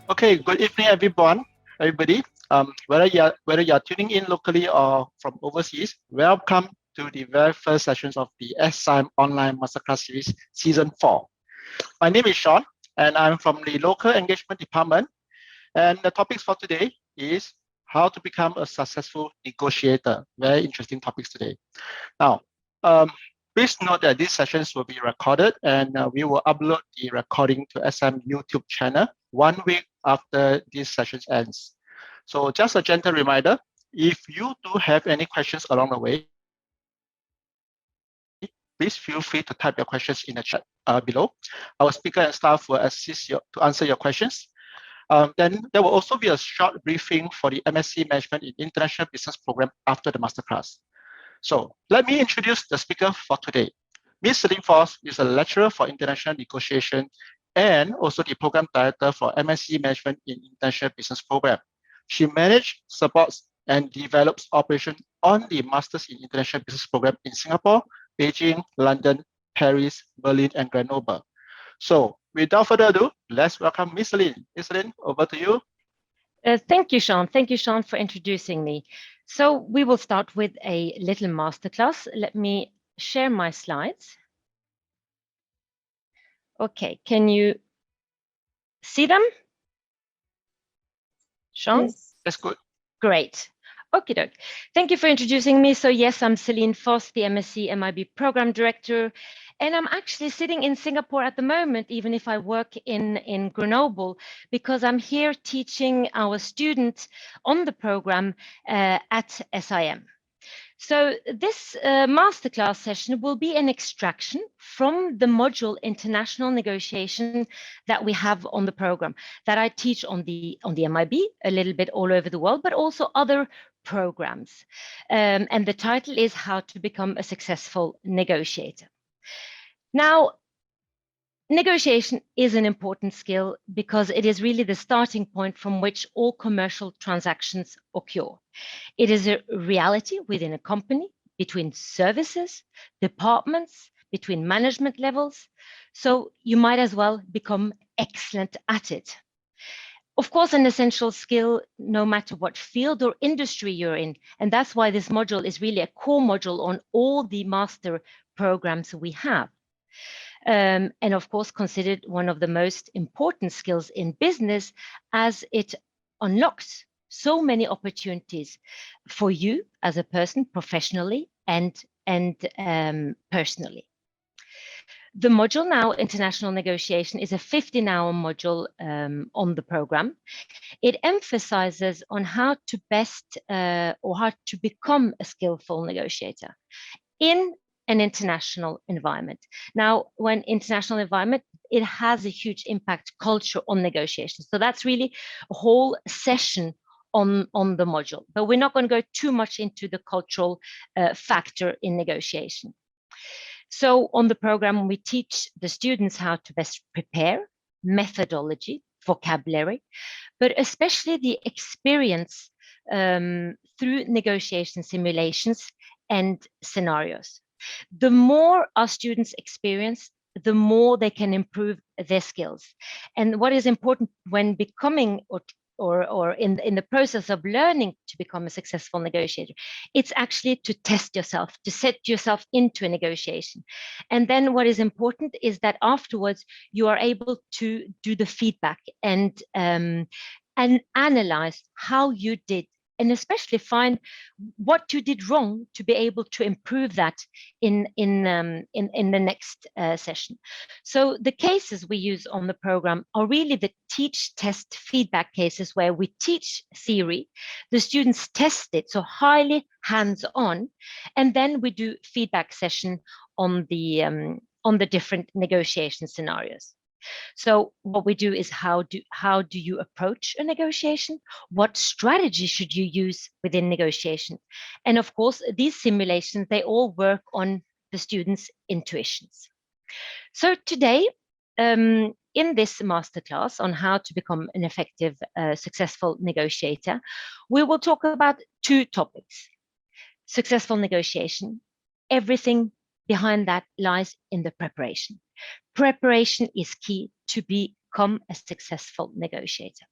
Okay, good evening, everyone, everybody. Whether you're tuning in locally or from overseas, welcome to the very first sessions of the SIM Online Masterclass Series Season 4. My name is Sean, and I'm from the Local Engagement Department. And the topics for today is how to become a successful negotiator. Very interesting topics today. Now, please note that these sessions will be recorded and we will upload the recording to SM YouTube channel 1 week after these sessions ends. So just a gentle reminder, if you do have any questions along the way, please feel free to type your questions in the chat below. Our speaker and staff will assist you to answer your questions. Then there will also be a short briefing for the MSc Management in International Business program after the masterclass. So let me introduce the speaker for today. Ms. Celine Foss is a lecturer for international negotiation and also the program director for MSc Management in International Business program. She manages, supports, and develops operations on the Masters in International Business program in Singapore, Beijing, London, Paris, Berlin, and Grenoble. So without further ado, let's welcome Ms. Celine. Ms. Celine, over to you. Thank you, Sean. Thank you, Sean, for introducing me. So we will start with a little masterclass. Let me share my slides. Okay, can you see them? Sean? Yes. That's good. Great. Okay, doke. Thank you for introducing me. So yes, I'm Celine Foss, the MSc MIB Program Director, and I'm actually sitting in Singapore at the moment, even if I work in Grenoble, because I'm here teaching our students on the program at SIM. So this masterclass session will be an extraction from the module International Negotiation that we have on the program that I teach on the MIB a little bit all over the world, but also other programs. And the title is How to Become a Successful Negotiator. Now, negotiation is an important skill because it is really the starting point from which all commercial transactions occur. It is a reality within a company, between services, departments, between management levels. So you might as well become excellent at it. Of course, an essential skill, no matter what field or industry you're in. And that's why this module is really a core module on all the master programs we have. And of course, considered one of the most important skills in business, as it unlocks so many opportunities for you as a person, professionally and personally. The module now, International Negotiation, is a 15-hour module on the program. It emphasizes on how to best or how to become a skillful negotiator in an international environment. Now, when international environment, it has a huge impact culture on negotiations. So that's really a whole session on the module, but we're not going to go too much into the cultural factor in negotiation. So on the program, we teach the students how to best prepare, methodology, vocabulary, but especially the experience through negotiation simulations and scenarios. The more our students experience, the more they can improve their skills. And what is important when becoming or in the process of learning to become a successful negotiator, it's actually to test yourself, to set yourself into a negotiation. And then what is important is that afterwards you are able to do the feedback and analyze how you did, and especially find what you did wrong to be able to improve that in the next session. So the cases we use on the program are really the teach, test, feedback cases where we teach theory, the students test it, so highly hands-on, and then we do feedback session on the different negotiation scenarios. So what we do is how do you approach a negotiation? What strategy should you use within negotiation? And of course, these simulations, they all work on the students' intuitions. So today, in this masterclass on how to become an effective, successful negotiator, we will talk about two topics. Successful negotiation, everything behind that lies in the preparation. Preparation is key to become a successful negotiator.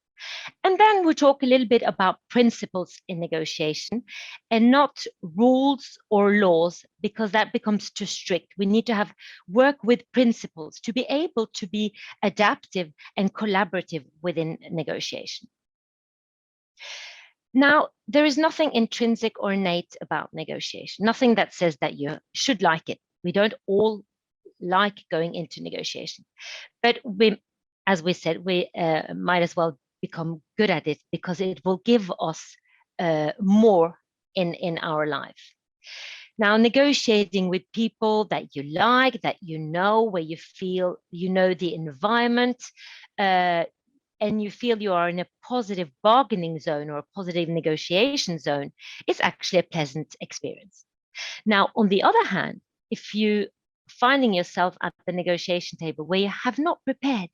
And then we talk a little bit about principles in negotiation and not rules or laws, because that becomes too strict. We need to have work with principles to be able to be adaptive and collaborative within negotiation. Now, there is nothing intrinsic or innate about negotiation, nothing that says that you should like it. We don't all like going into negotiation, but as we said, we might as well become good at it, because it will give us more in our life. Now, negotiating with people that you like, that you know, where you feel you know the environment, and you feel you are in a positive bargaining zone or a positive negotiation zone, is actually a pleasant experience. Now, on the other hand, if you finding yourself at the negotiation table where you have not prepared,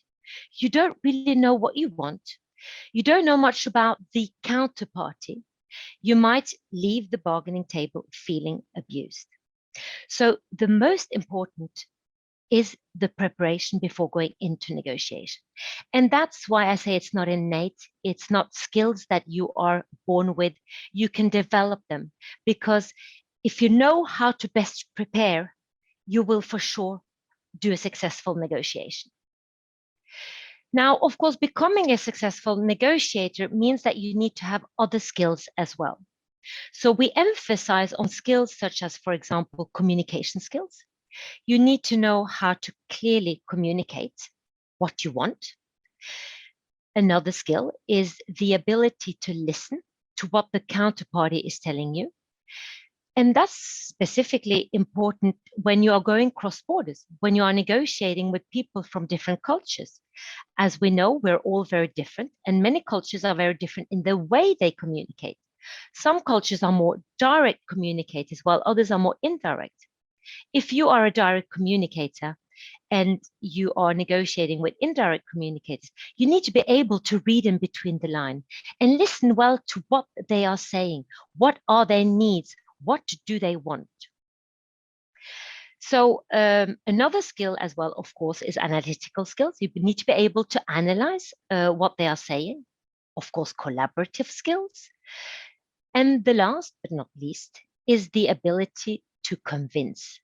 you don't really know what you want, you don't know much about the counterparty, you might leave the bargaining table feeling abused. So the most important is the preparation before going into negotiation. And that's why I say it's not innate. It's not skills that you are born with. You can develop them, because if you know how to best prepare, you will for sure do a successful negotiation. Now, of course, becoming a successful negotiator means that you need to have other skills as well. So we emphasize on skills such as, for example, communication skills. You need to know how to clearly communicate what you want. Another skill is the ability to listen to what the counterparty is telling you. And that's specifically important when you are going cross borders, when you are negotiating with people from different cultures. As we know, we're all very different, and many cultures are very different in the way they communicate. Some cultures are more direct communicators, while others are more indirect. If you are a direct communicator and you are negotiating with indirect communicators, you need to be able to read in between the line and listen well to what they are saying. What are their needs? What do they want? So another skill as well, of course, is analytical skills. You need to be able to analyze what they are saying. Of course, collaborative skills. And the last but not least is the ability to convince.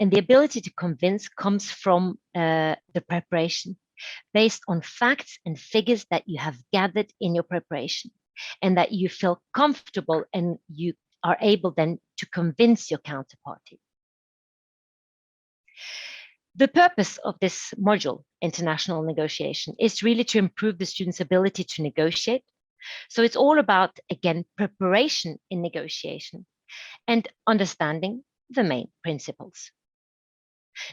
And the ability to convince comes from the preparation based on facts and figures that you have gathered in your preparation, and that you feel comfortable and you are able then to convince your counterparty. The purpose of this module, International Negotiation, is really to improve the students' ability to negotiate. So it's all about, again, preparation in negotiation and understanding the main principles.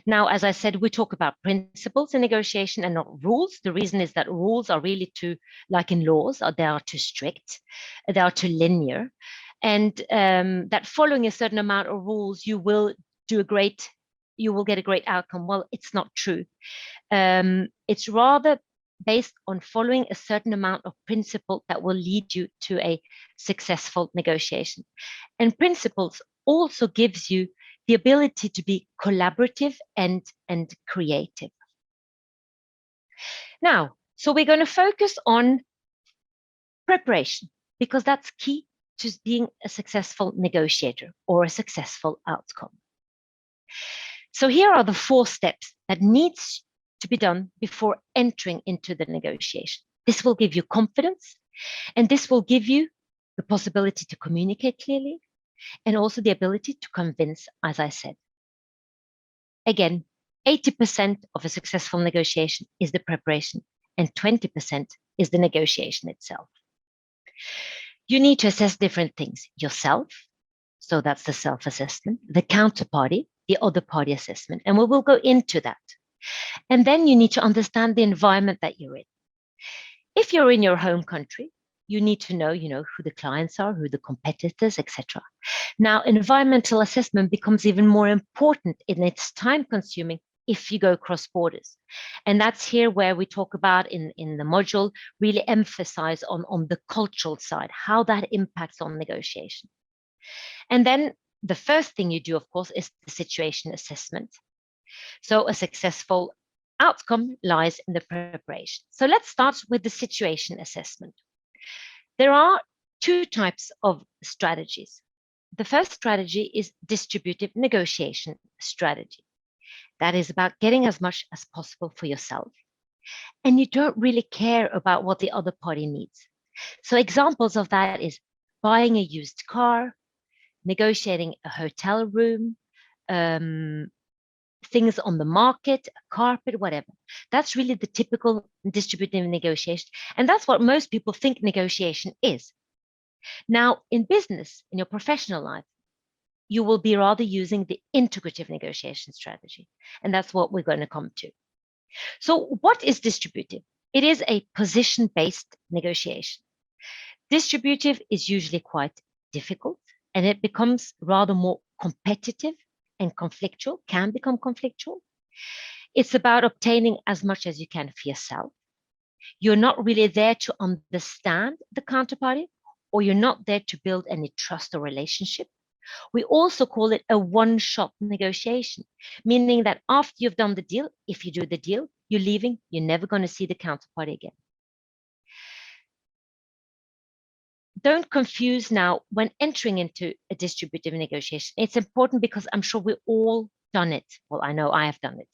Now, as I said, we talk about principles in negotiation and not rules. The reason is that rules are really too, like in laws, they are too strict, they are too linear, and that following a certain amount of rules, you will get a great outcome. Well, it's not true. It's rather based on following a certain amount of principle that will lead you to a successful negotiation. And principles also gives you the ability to be collaborative and creative. Now, so we're going to focus on preparation, because that's key to being a successful negotiator or a successful outcome. So here are the 4 steps that needs to be done before entering into the negotiation. This will give you confidence, and this will give you the possibility to communicate clearly, and also the ability to convince, as I said. Again, 80% of a successful negotiation is the preparation, and 20% is the negotiation itself. You need to assess different things. Yourself, so that's the self-assessment, the counterparty, the other party assessment, and we will go into that. And then you need to understand the environment that you're in. If you're in your home country, you need to know, who the clients are, who the competitors, etc. Now, environmental assessment becomes even more important, and it's time-consuming if you go cross borders. And that's here where we talk about in the module, really emphasize on the cultural side, how that impacts on negotiation. And then the first thing you do, of course, is the situation assessment. So a successful outcome lies in the preparation. So let's start with the situation assessment. There are two types of strategies. The first strategy is distributive negotiation strategy. That is about getting as much as possible for yourself. And you don't really care about what the other party needs. So examples of that is buying a used car, negotiating a hotel room, things on the market, a carpet, whatever. That's really the typical distributive negotiation. And that's what most people think negotiation is. Now, in business, in your professional life, you will be rather using the integrative negotiation strategy. And that's what we're going to come to. So what is distributive? It is a position-based negotiation. Distributive is usually quite difficult, and it becomes rather more competitive and conflictual, can become conflictual. It's about obtaining as much as you can for yourself. You're not really there to understand the counterparty, or you're not there to build any trust or relationship. We also call it a one-shot negotiation, meaning that after you've done the deal, if you do the deal, you're leaving, you're never going to see the counterparty again. Don't confuse now when entering into a distributive negotiation. It's important because I'm sure we've all done it. Well, I know I have done it.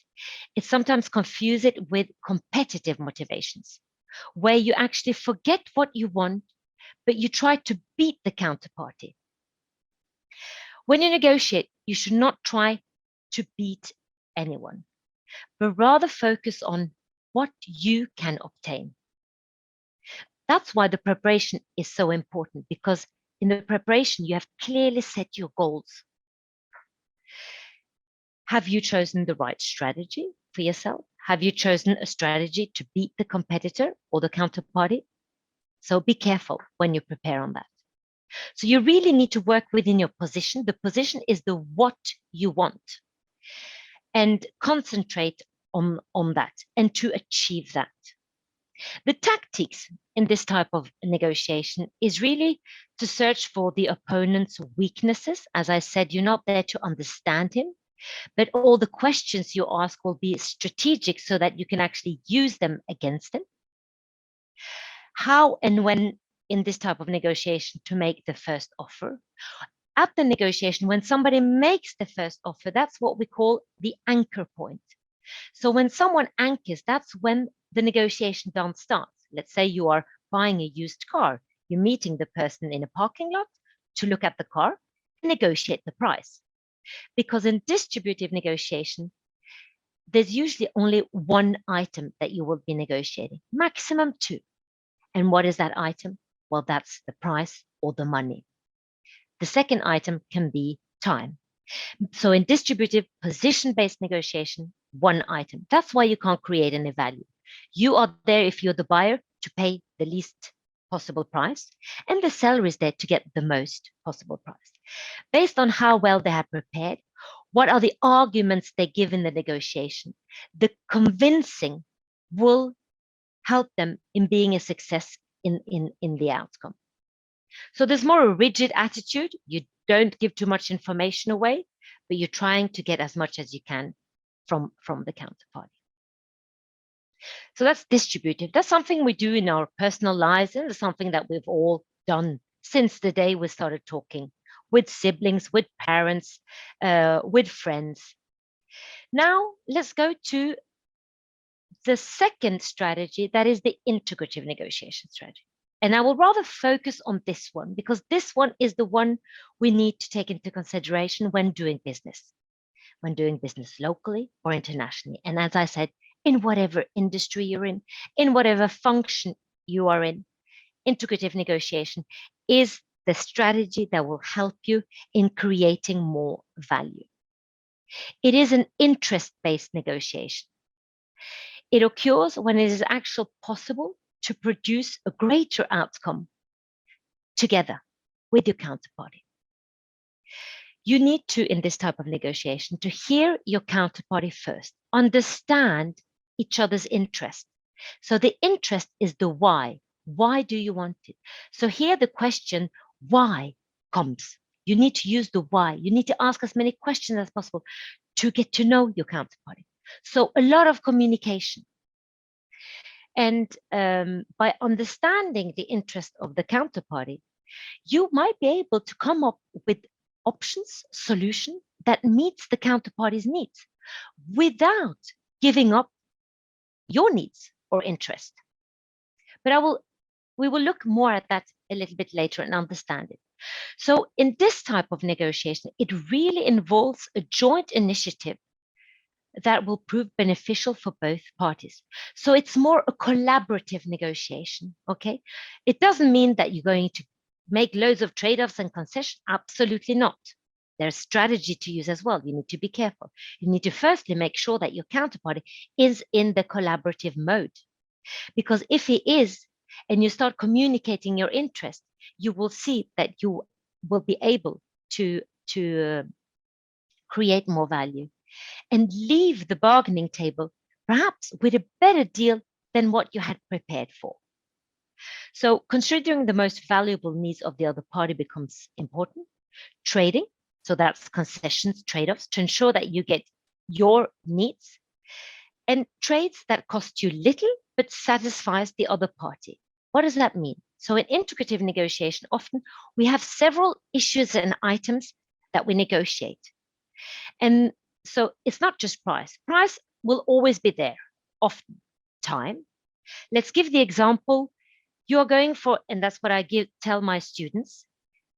It's sometimes confuse it with competitive motivations, where you actually forget what you want, but you try to beat the counterparty. When you negotiate, you should not try to beat anyone, but rather focus on what you can obtain. That's why the preparation is so important, because in the preparation, you have clearly set your goals. Have you chosen the right strategy for yourself? Have you chosen a strategy to beat the competitor or the counterparty? So be careful when you prepare on that. So you really need to work within your position. The position is the what you want, and concentrate on that and to achieve that. The tactics in this type of negotiation is really to search for the opponent's weaknesses. As I said, you're not there to understand him, but all the questions you ask will be strategic so that you can actually use them against him. How and when in this type of negotiation to make the first offer. At the negotiation, when somebody makes the first offer, that's what we call the anchor point. So when someone anchors, that's when the negotiation don't start. Let's say you are buying a used car. You're meeting the person in a parking lot to look at the car and negotiate the price. Because in distributive negotiation, there's usually only one item that you will be negotiating, maximum two. And what is that item? Well, that's the price or the money. The second item can be time. So in distributive position-based negotiation, one item. That's why you can't create any value. You are there, if you're the buyer, to pay the least possible price, and the seller is there to get the most possible price. Based on how well they have prepared, what are the arguments they give in the negotiation, the convincing will help them in being a success in the outcome. So there's more a rigid attitude. You don't give too much information away, but you're trying to get as much as you can from the counterparty. So that's distributive. That's something we do in our personal lives, and it's something that we've all done since the day we started talking with siblings, with parents, with friends. Now let's go to the second strategy, that is the integrative negotiation strategy. And I will rather focus on this one because this one is the one we need to take into consideration when doing business locally or internationally. And as I said, in whatever industry you're in whatever function you are in, integrative negotiation is the strategy that will help you in creating more value. It is an interest-based negotiation. It occurs when it is actually possible to produce a greater outcome together with your counterparty. You need to, in this type of negotiation, to hear your counterparty first, understand each other's interest. So the interest is the why. Why do you want it? So here the question why comes. You need to use the why. You need to ask as many questions as possible to get to know your counterparty. So a lot of communication. And by understanding the interest of the counterparty, you might be able to come up with options, solution that meets the counterparty's needs without giving up your needs or interest. But we will look more at that a little bit later and understand it. So in this type of negotiation, it really involves a joint initiative that will prove beneficial for both parties. So it's more a collaborative negotiation, okay? It doesn't mean that you're going to make loads of trade-offs and concessions. Absolutely not. There's strategy to use as well. You need to be careful. You need to firstly make sure that your counterparty is in the collaborative mode. Because if he is, and you start communicating your interest, you will see that you will be able to create more value and leave the bargaining table perhaps with a better deal than what you had prepared for. So considering the most valuable needs of the other party becomes important. Trading, so that's concessions, trade-offs, to ensure that you get your needs, and trades that cost you little but satisfies the other party. What does that mean? So in integrative negotiation, often we have several issues and items that we negotiate. And so it's not just price. Price will always be there, often time. Let's give the example. You're going for, and that's what I tell my students,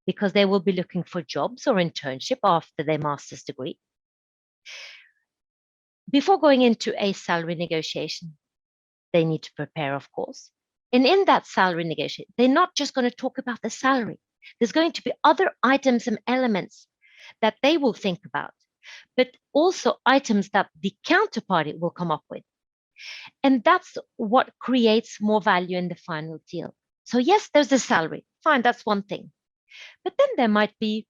because they will be looking for jobs or internship after their master's degree. Before going into a salary negotiation, they need to prepare, of course. And in that salary negotiation, they're not just going to talk about the salary. There's going to be other items and elements that they will think about, but also items that the counterparty will come up with. And that's what creates more value in the final deal. So yes, there's the salary. Fine, that's one thing. But then there might be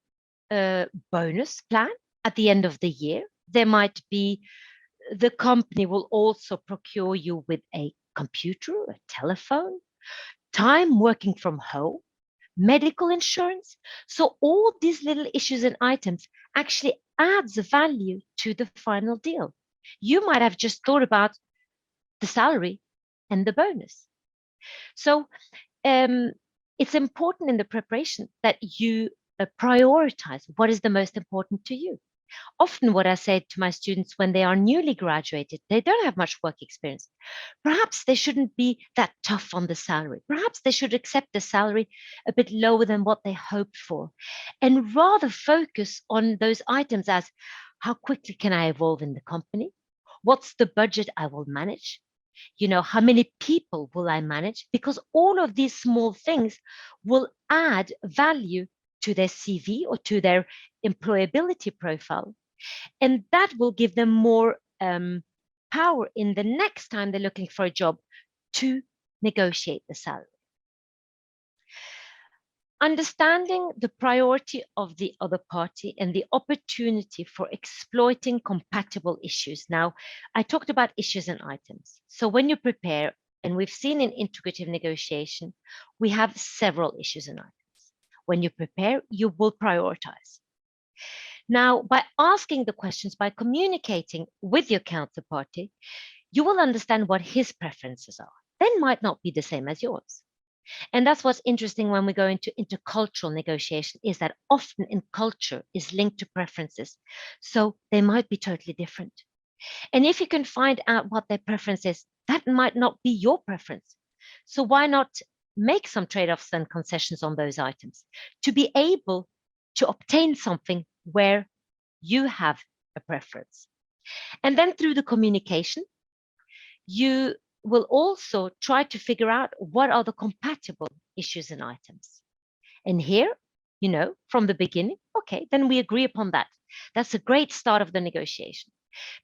a bonus plan at the end of the year. There might be the company will also procure you with a computer, a telephone, time working from home, medical insurance. So all these little issues and items actually adds value to the final deal. You might have just thought about the salary and the bonus. So it's important in the preparation that you prioritize what is the most important to you. Often what I say to my students when they are newly graduated, they don't have much work experience. Perhaps they shouldn't be that tough on the salary. Perhaps they should accept the salary a bit lower than what they hoped for, and rather focus on those items as how quickly can I evolve in the company? What's the budget I will manage? How many people will I manage? Because all of these small things will add value to their CV or to their employability profile. And that will give them more power in the next time they're looking for a job to negotiate the salary. Understanding the priority of the other party and the opportunity for exploiting compatible issues. Now, I talked about issues and items. So when you prepare, and we've seen in integrative negotiation, we have several issues and items. When you prepare, you will prioritize. Now, by asking the questions, by communicating with your counterparty, you will understand what his preferences are. They might not be the same as yours. And that's what's interesting when we go into intercultural negotiation, is that often in culture is linked to preferences. So they might be totally different. And if you can find out what their preference is, that might not be your preference. So why not make some trade-offs and concessions on those items to be able to obtain something where you have a preference? And then through the communication, you will also try to figure out what are the compatible issues and items. And here, from the beginning, okay, then we agree upon that. That's a great start of the negotiation.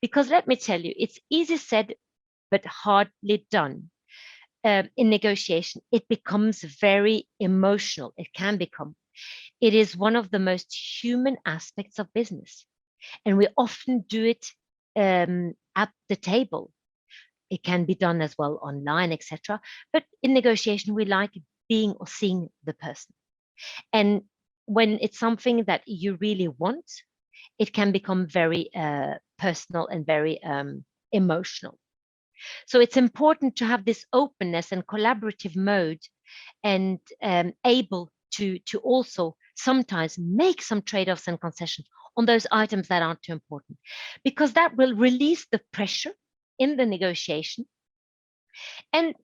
Because let me tell you, it's easy said, but hardly done. In negotiation, it becomes very emotional. It can become. It is one of the most human aspects of business. And we often do it at the table. It can be done as well online, etc. But in negotiation, we like being or seeing the person. And when it's something that you really want, it can become very personal and very emotional. So it's important to have this openness and collaborative mode, and able to also sometimes make some trade-offs and concessions on those items that aren't too important, because that will release the pressure in the negotiation. And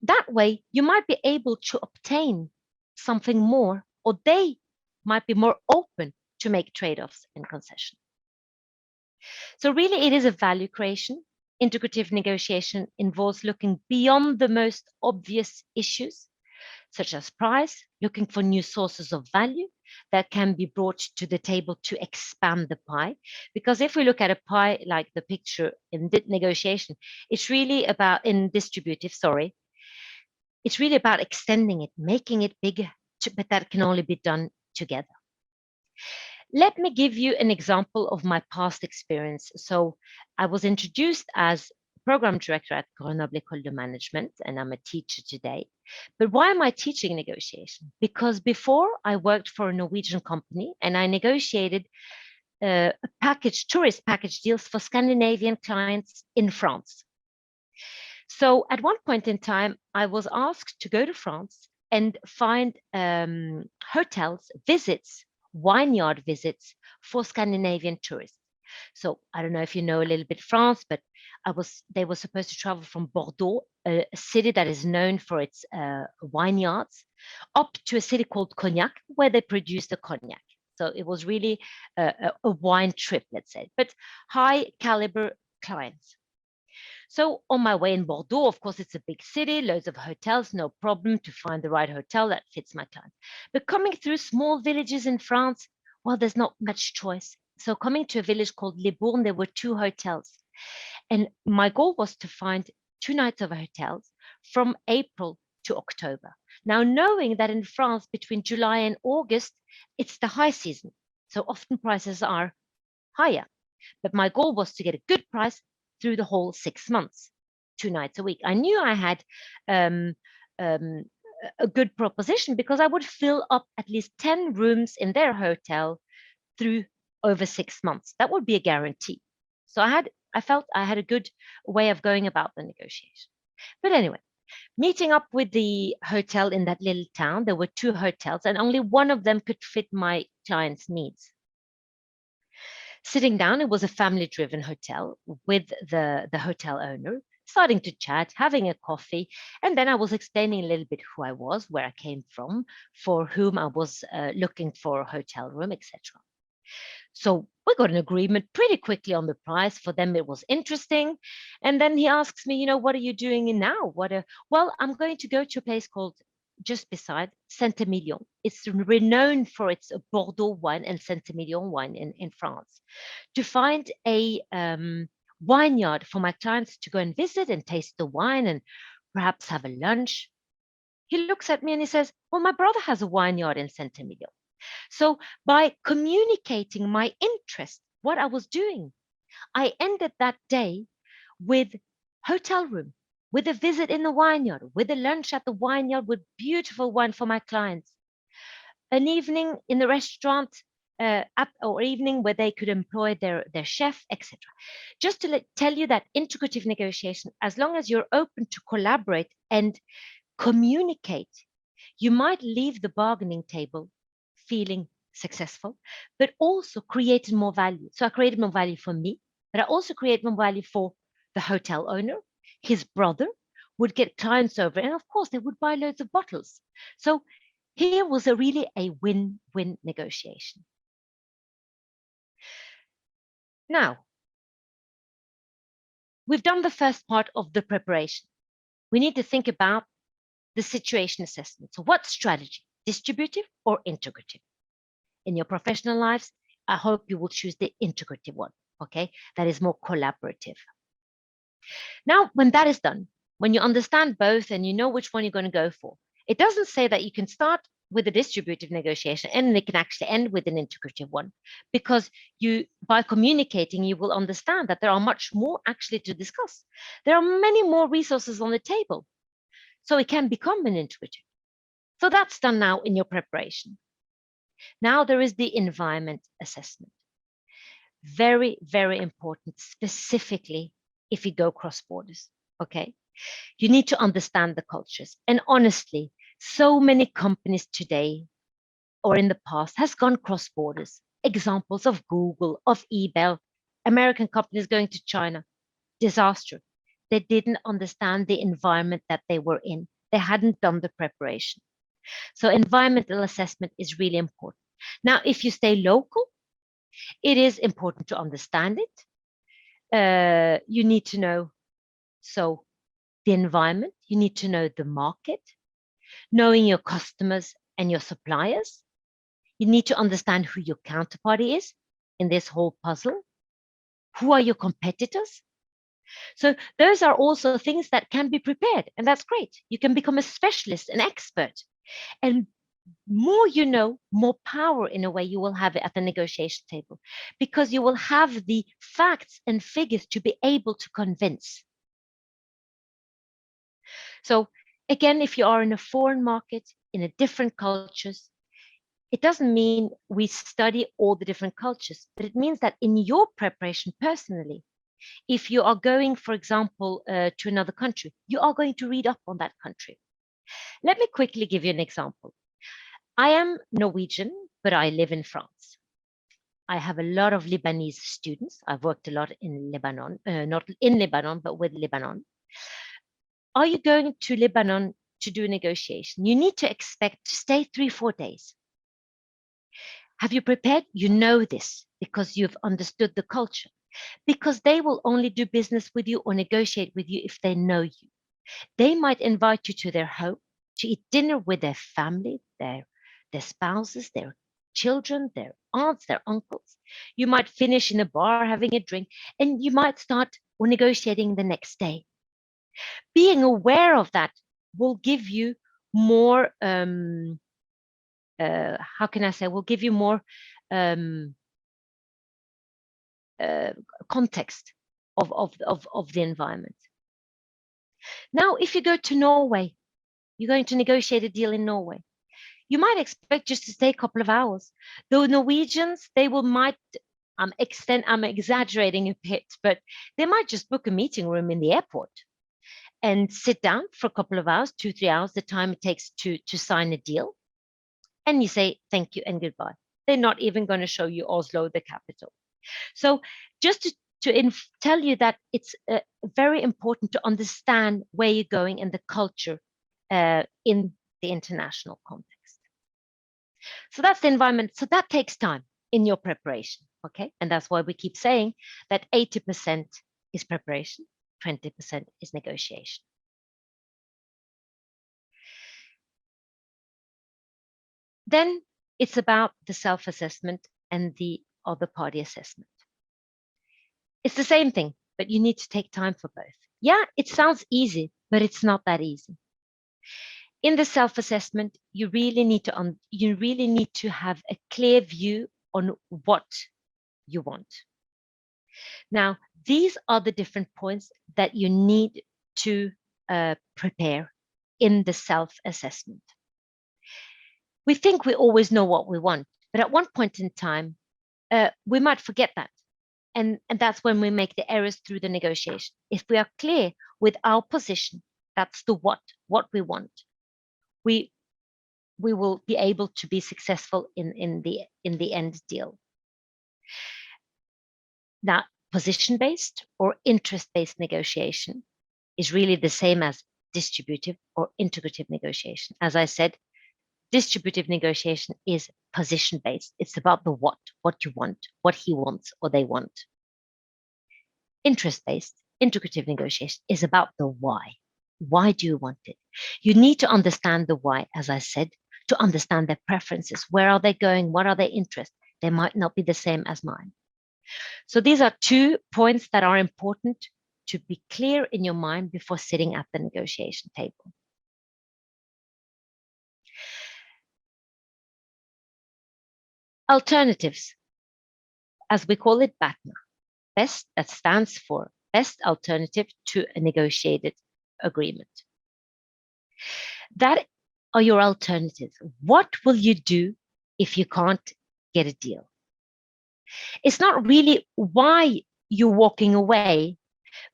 that way you might be able to obtain something more, or they might be more open to make trade-offs and concessions. So really it is a value creation. Integrative negotiation involves looking beyond the most obvious issues, such as price, looking for new sources of value that can be brought to the table to expand the pie. Because if we look at a pie like the picture in negotiation, it's really about, in distributive, sorry, it's really about extending it, making it bigger, but that can only be done together. Let me give you an example of my past experience. So I was introduced as program director at Grenoble Ecole de Management, and I'm a teacher today. But why am I teaching negotiation? Because before I worked for a Norwegian company and I negotiated tourist package deals for Scandinavian clients in France. So at one point in time, I was asked to go to France and find hotels, visits, vineyard visits for Scandinavian tourists. So I don't know if you know a little bit France, but they were supposed to travel from Bordeaux, a city that is known for its vineyards, up to a city called Cognac, where they produce the cognac. So it was really a wine trip, let's say, but high caliber clients. So on my way in Bordeaux, of course, it's a big city, loads of hotels, no problem to find the right hotel that fits my client. But coming through small villages in France, well, there's not much choice. So coming to a village called Les Bournes, there were 2 hotels. And my goal was to find 2 nights of hotels from April to October. Now, knowing that in France, between July and August, it's the high season. So often prices are higher. But my goal was to get a good price through the whole 6 months, 2 nights a week. I knew I had a good proposition because I would fill up at least 10 rooms in their hotel through over 6 months. That would be a guarantee. So I felt I had a good way of going about the negotiation. But anyway, meeting up with the hotel in that little town, there were 2 hotels and only one of them could fit my client's needs. Sitting down, it was a family-driven hotel with the hotel owner, starting to chat, having a coffee, and then I was explaining a little bit who I was, where I came from, for whom I was looking for a hotel room, etc. So we got an agreement pretty quickly on the price. For them, it was interesting. And then he asks me, what are you doing now? Well, I'm going to go to a place called just beside Saint-Emilion. It's renowned for its Bordeaux wine and Saint-Emilion wine in France. To find a vineyard for my clients to go and visit and taste the wine and perhaps have a lunch. He looks at me and he says, well, my brother has a vineyard in Saint-Emilion. So by communicating my interest, what I was doing, I ended that day with hotel room, with a visit in the vineyard, with a lunch at the vineyard with beautiful wine for my clients, an evening in the restaurant, or evening where they could employ their chef, etc. Just to tell you that integrative negotiation, as long as you're open to collaborate and communicate, you might leave the bargaining table feeling successful, but also creating more value. So I created more value for me, but I also created more value for the hotel owner. His brother would get clients over, and of course they would buy loads of bottles. So here was really a win-win negotiation. Now, we've done the first part of the preparation. We need to think about the situation assessment. So what strategy, distributive or integrative? In your professional lives, I hope you will choose the integrative one, okay? That is more collaborative. Now, when that is done, when you understand both and you know which one you're going to go for, it doesn't say that you can start with a distributive negotiation and it can actually end with an integrative one, because by communicating, you will understand that there are much more actually to discuss. There are many more resources on the table, so it can become an integrative. So that's done now in your preparation. Now there is the environment assessment. Very, very important, specifically if you go cross borders. Okay. You need to understand the cultures. And honestly, so many companies today or in the past has gone cross borders. Examples of Google, of eBay, American companies going to China. Disaster. They didn't understand the environment that they were in. They hadn't done the preparation. So environmental assessment is really important. Now, if you stay local, it is important to understand it. You need to know the environment. You need to know the market, knowing your customers and your suppliers. You need to understand who your counterparty is in this whole puzzle. Who are your competitors? So those are also things that can be prepared, and that's great. You can become a specialist, an expert, and more you know, more power in a way you will have at the negotiation table, because you will have the facts and figures to be able to convince. So again, if you are in a foreign market, in a different cultures, it doesn't mean we study all the different cultures, but it means that in your preparation personally, if you are going, for example, to another country, you are going to read up on that country. Let me quickly give you an example. I am Norwegian, but I live in France. I have a lot of Lebanese students. I've worked a lot in Lebanon, not in Lebanon, but with Lebanon. Are you going to Lebanon to do a negotiation? You need to expect to stay 3-4 days. Have you prepared? You know this because you've understood the culture, because they will only do business with you or negotiate with you if they know you. They might invite you to their home to eat dinner with their family, their spouses, their children, their aunts, their uncles. You might finish in a bar having a drink, and you might start or negotiating the next day. Being aware of that will give you more, how can I say, will give you more context of the environment. Now, if you go to Norway, you're going to negotiate a deal in Norway. You might expect just to stay a couple of hours. The Norwegians, they might, I'm exaggerating a bit, but they might just book a meeting room in the airport and sit down for a couple of hours, 2-3 hours, the time it takes to sign a deal. And you say, thank you and goodbye. They're not even going to show you Oslo, the capital. So just to tell you that it's very important to understand where you're going and the culture in the international context. So that's the environment. So that takes time in your preparation, okay? And that's why we keep saying that 80% is preparation, 20% is negotiation. Then it's about the self-assessment and the other party assessment. It's the same thing, but you need to take time for both. Yeah, it sounds easy, but it's not that easy. In the self-assessment, you really need to have a clear view on what you want. Now, these are the different points that you need to prepare in the self-assessment. We think we always know what we want, but at one point in time, we might forget that. And that's when we make the errors through the negotiation. If we are clear with our position, that's the what we want, we will be able to be successful in the end deal. Now, position-based or interest-based negotiation is really the same as distributive or integrative negotiation. As I said, distributive negotiation is position-based. It's about the what you want, what he wants or they want. Interest-based, integrative negotiation is about the why. Why do you want it? You need to understand the why, as I said, to understand their preferences. Where are they going? What are their interests? They might not be the same as mine. So these are 2 points that are important to be clear in your mind before sitting at the negotiation table. Alternatives, as we call it, BATNA. Best, that stands for best alternative to a negotiated agreement. That are your alternatives. What will you do if you can't get a deal? It's not really why you're walking away,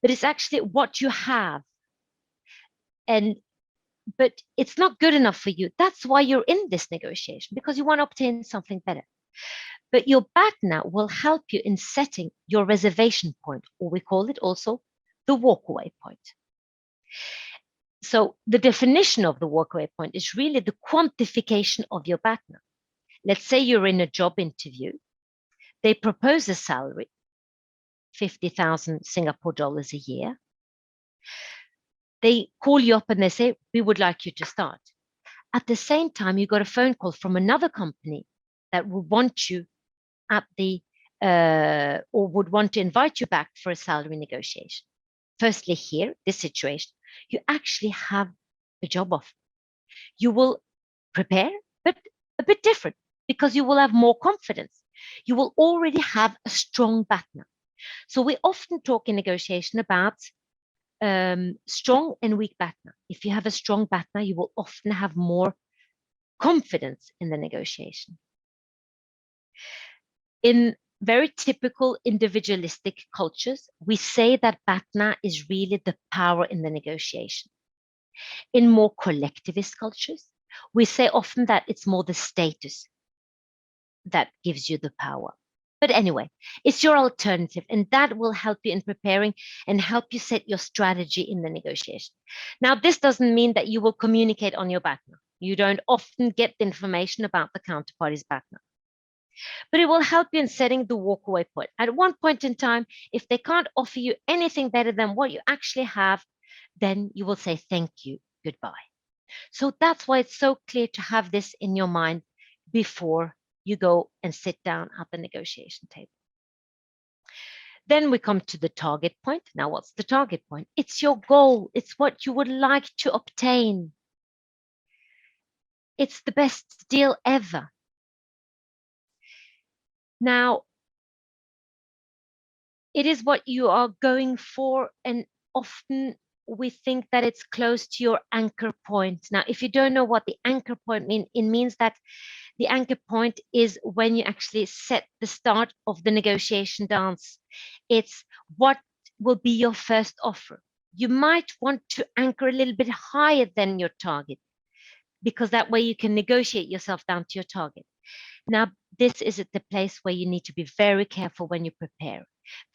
but it's actually what you have. But it's not good enough for you. That's why you're in this negotiation, because you want to obtain something better. But your partner will help you in setting your reservation point, or we call it also the walkaway point. So the definition of the walkaway point is really the quantification of your partner. Let's say you're in a job interview. They propose a salary, 50,000 Singapore dollars a year. They call you up and they say, we would like you to start. At the same time, you got a phone call from another company that would want you at the, or would want to invite you back for a salary negotiation. Firstly, here, this situation, you actually have a job offer. You will prepare, but a bit different, because you will have more confidence. You will already have a strong partner. So we often talk in negotiation about strong and weak partner. If you have a strong partner, you will often have more confidence in the negotiation. In very typical individualistic cultures, we say that partner is really the power in the negotiation. In more collectivist cultures, we say often that it's more the status that gives you the power. But anyway, it's your alternative, and that will help you in preparing and help you set your strategy in the negotiation. Now, this doesn't mean that you will communicate on your partner. You don't often get the information about the counterparty's partner. But it will help you in setting the walkaway point. At one point in time, if they can't offer you anything better than what you actually have, then you will say thank you, goodbye. So that's why it's so clear to have this in your mind before you go and sit down at the negotiation table. Then we come to the target point. Now, what's the target point? It's your goal. It's what you would like to obtain. It's the best deal ever. Now, it is what you are going for, and often we think that it's close to your anchor point. Now, if you don't know what the anchor point means, it means that the anchor point is when you actually set the start of the negotiation dance. It's what will be your first offer. You might want to anchor a little bit higher than your target, because that way you can negotiate yourself down to your target. Now, this is at the place where you need to be very careful when you prepare.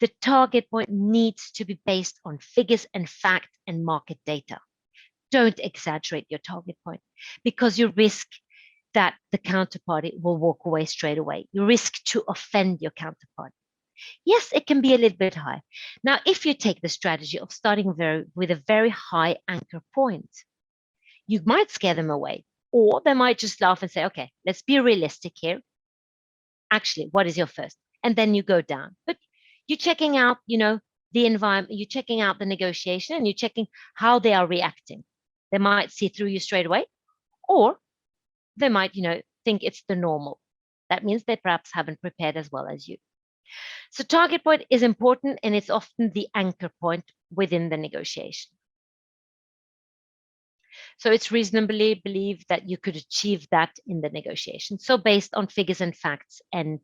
The target point needs to be based on figures and fact and market data. Don't exaggerate your target point, because you risk that the counterparty will walk away straight away. You risk to offend your counterparty. Yes, it can be a little bit high. Now, if you take the strategy of starting with a very high anchor point, you might scare them away, or they might just laugh and say, okay, let's be realistic here. Actually, what is your first? And then you go down. But you're checking out, the environment, you're checking out the negotiation, and you're checking how they are reacting. They might see through you straight away, or they might, think it's the normal. That means they perhaps haven't prepared as well as you. So target point is important, and it's often the anchor point within the negotiation. So it's reasonably believed that you could achieve that in the negotiation. So based on figures and facts and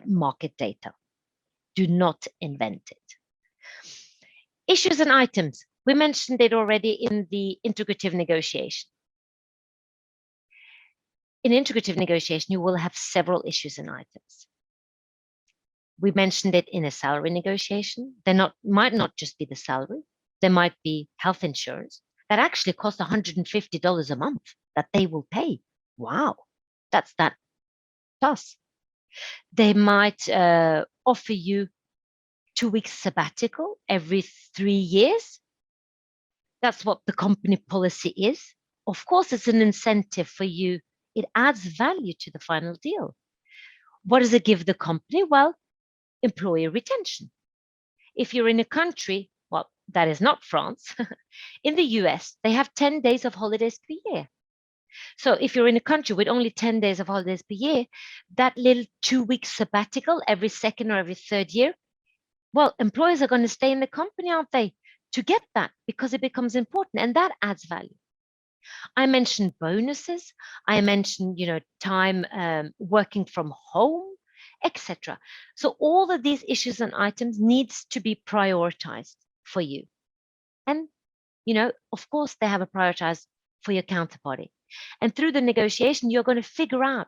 market data. Do not invent it. Issues and items. We mentioned it already in the integrative negotiation. In integrative negotiation, you will have several issues and items. We mentioned it in a salary negotiation. Might not just be the salary. There might be health insurance that actually costs $150 a month that they will pay. Wow, that's that plus. They might offer you 2 weeks sabbatical every 3 years. That's what the company policy is. Of course, it's an incentive for you. It adds value to the final deal. What does it give the company? Well, employee retention. If you're in a country, well, that is not France. In the US, they have 10 days of holidays per year. So if you're in a country with only 10 days of holidays per year, that little 2-week sabbatical every second or every third year, well, employers are going to stay in the company, aren't they, to get that, because it becomes important, and that adds value. I mentioned bonuses. I mentioned, time working from home, etc. So all of these issues and items needs to be prioritized. for you. And, you know, of course, they have a prioritize for your counterparty. And through the negotiation, you're going to figure out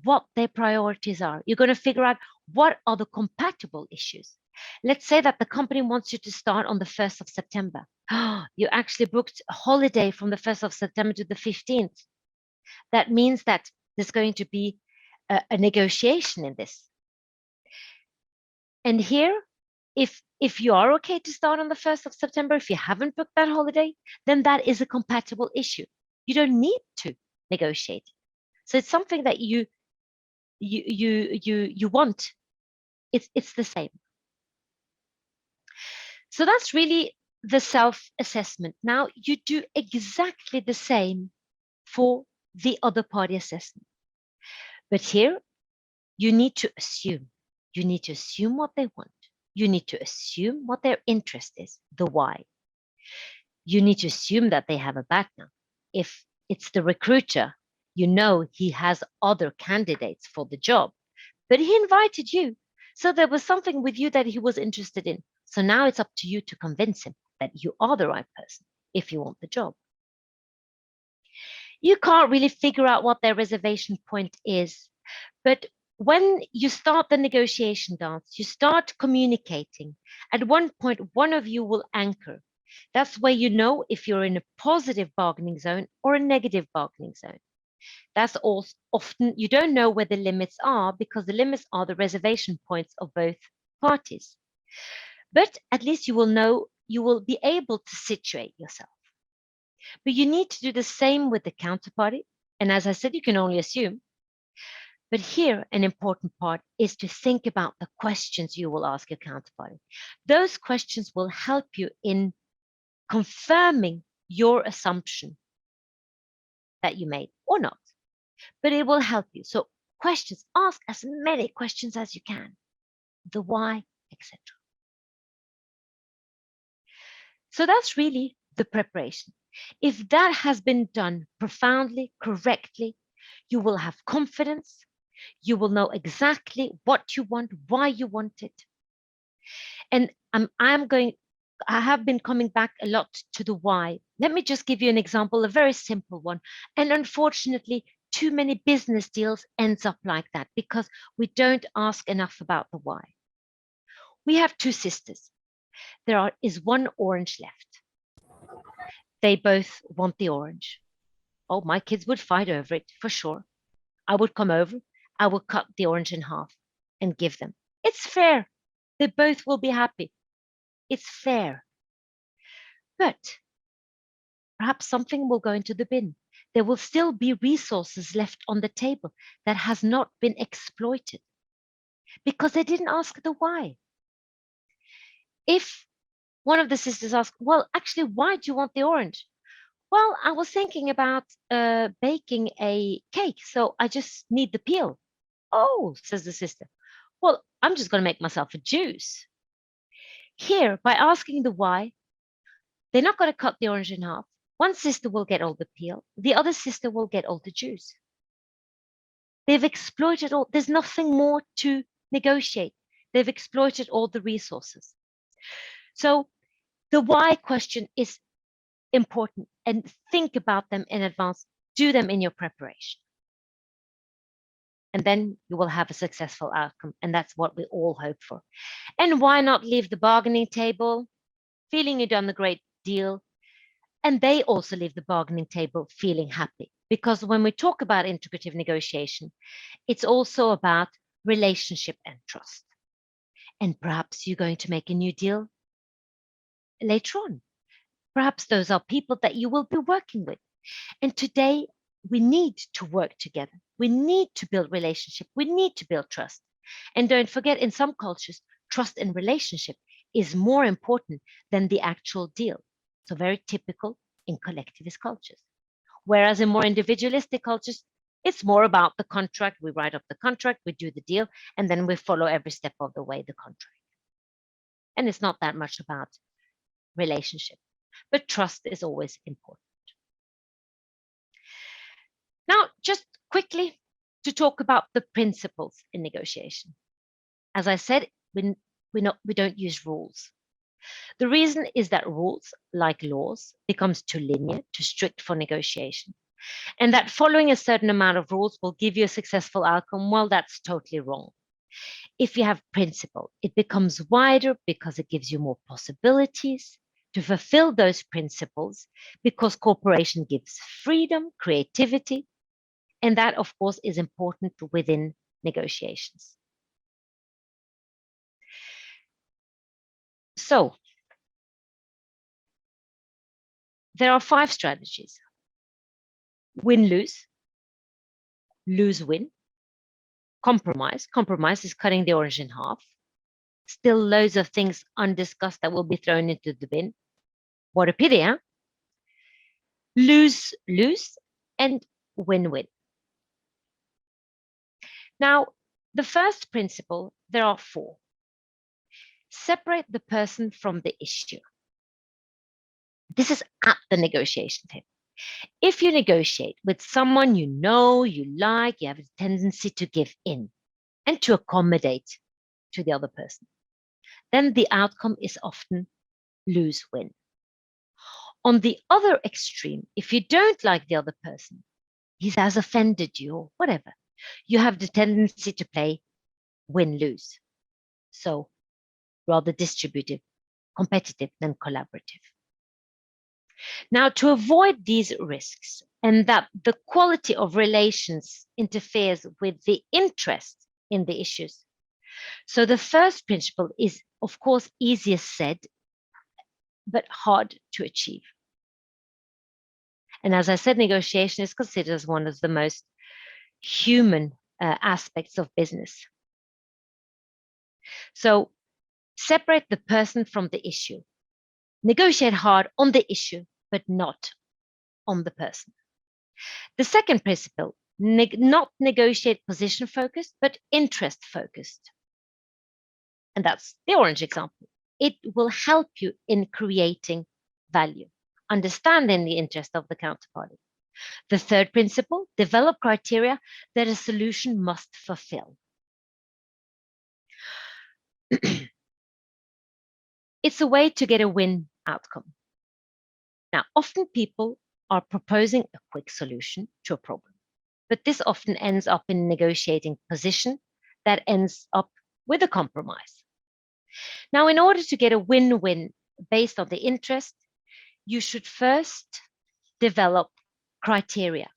what their priorities are. You're going to figure out what are the compatible issues. Let's say that the company wants you to start on the 1st of September. You actually booked a holiday from the 1st of September to the 15th. That means that there's going to be a negotiation in this. And here, if you are okay to start on the 1st of September, if you haven't booked that holiday, then that is a compatible issue. You don't need to negotiate. So it's something that you want. It's the same. So that's really the self-assessment. Now you do exactly the same for the other party assessment. But here you need to assume. You need to assume what they want. You need to assume what their interest is, the why. You need to assume that they have a background. If it's the recruiter, you know he has other candidates for the job, but he invited you. So there was something with you that he was interested in. So now it's up to you to convince him that you are the right person if you want the job. You can't really figure out what their reservation point is, but when you start the negotiation dance, you start communicating. At one point, one of you will anchor. That's where you know if you're in a positive bargaining zone or a negative bargaining zone. That's also often you don't know where the limits are because the limits are the reservation points of both parties. But at least you will know, you will be able to situate yourself. But you need to do the same with the counterparty. And as I said, you can only assume. But here, an important part is to think about the questions you will ask your counterparty. Those questions will help you in confirming your assumption that you made or not, but it will help you. So questions, ask as many questions as you can, the why, etc. So that's really the preparation. If that has been done profoundly, correctly, you will have confidence. You will know exactly what you want, why you want it. And I have been coming back a lot to the why. Let me just give you an example, a very simple one. And unfortunately, too many business deals ends up like that because we don't ask enough about the why. We have two sisters. There is one orange left. They both want the orange. Oh, my kids would fight over it for sure. I would come over, I would cut the orange in half and give them. It's fair. They both will be happy. It's fair. But perhaps something will go into the bin. There will still be resources left on the table that has not been exploited because they didn't ask the why. If one of the sisters asks, well, actually, why do you want the orange? Well, I was thinking about baking a cake, so I just need the peel. Oh, says the sister. Well, I'm just going to make myself a juice. Here, by asking the why, they're not going to cut the orange in half. One sister will get all the peel. The other sister will get all the juice. They've exploited all. There's nothing more to negotiate. They've exploited all the resources. So the why question is important and think about them in advance. Do them in your preparation. And then you will have a successful outcome. And that's what we all hope for. And why not leave the bargaining table feeling you've done a great deal? And they also leave the bargaining table feeling happy. Because when we talk about integrative negotiation, it's also about relationship and trust. And perhaps you're going to make a new deal later on. Perhaps those are people that you will be working with. And today, we need to work together. We need to build relationship. We need to build trust. And don't forget, in some cultures, trust and relationship is more important than the actual deal. So very typical in collectivist cultures. Whereas in more individualistic cultures, it's more about the contract. We write up the contract, we do the deal, and then we follow every step of the way the contract. And it's not that much about relationship, but trust is always important. Now, just quickly to talk about the principles in negotiation. As I said, we don't use rules. The reason is that rules, like laws, becomes too linear, too strict for negotiation. And that following a certain amount of rules will give you a successful outcome, well, that's totally wrong. If you have principle, it becomes wider because it gives you more possibilities to fulfill those principles, because cooperation gives freedom, creativity, and that, of course, is important within negotiations. So, there are 5 strategies: win-lose, lose-win, compromise. Compromise is cutting the orange in half. Still loads of things undiscussed that will be thrown into the bin. What a pity, huh? Lose-lose and win-win. Now, the first principle, there are 4. Separate the person from the issue. This is at the negotiation table. If you negotiate with someone you know, you like, you have a tendency to give in and to accommodate to the other person, then the outcome is often lose-win. On the other extreme, if you don't like the other person, he has offended you or whatever, you have the tendency to play win-lose. So rather distributive, competitive than collaborative. Now, to avoid these risks and that the quality of relations interferes with the interest in the issues. So the first principle is, of course, easier said, but hard to achieve. And as I said, negotiation is considered as one of the most human aspects of business. So separate the person from the issue. Negotiate hard on the issue, but not on the person. The second principle, not negotiate position focused, but interest focused. And that's the orange example. It will help you in creating value, understanding the interest of the counterparty. The third principle, develop criteria that a solution must fulfill. It's a way to get a win outcome. Now, often people are proposing a quick solution to a problem, but this often ends up in negotiating position that ends up with a compromise. Now, in order to get a win-win based on the interest, you should first develop criteria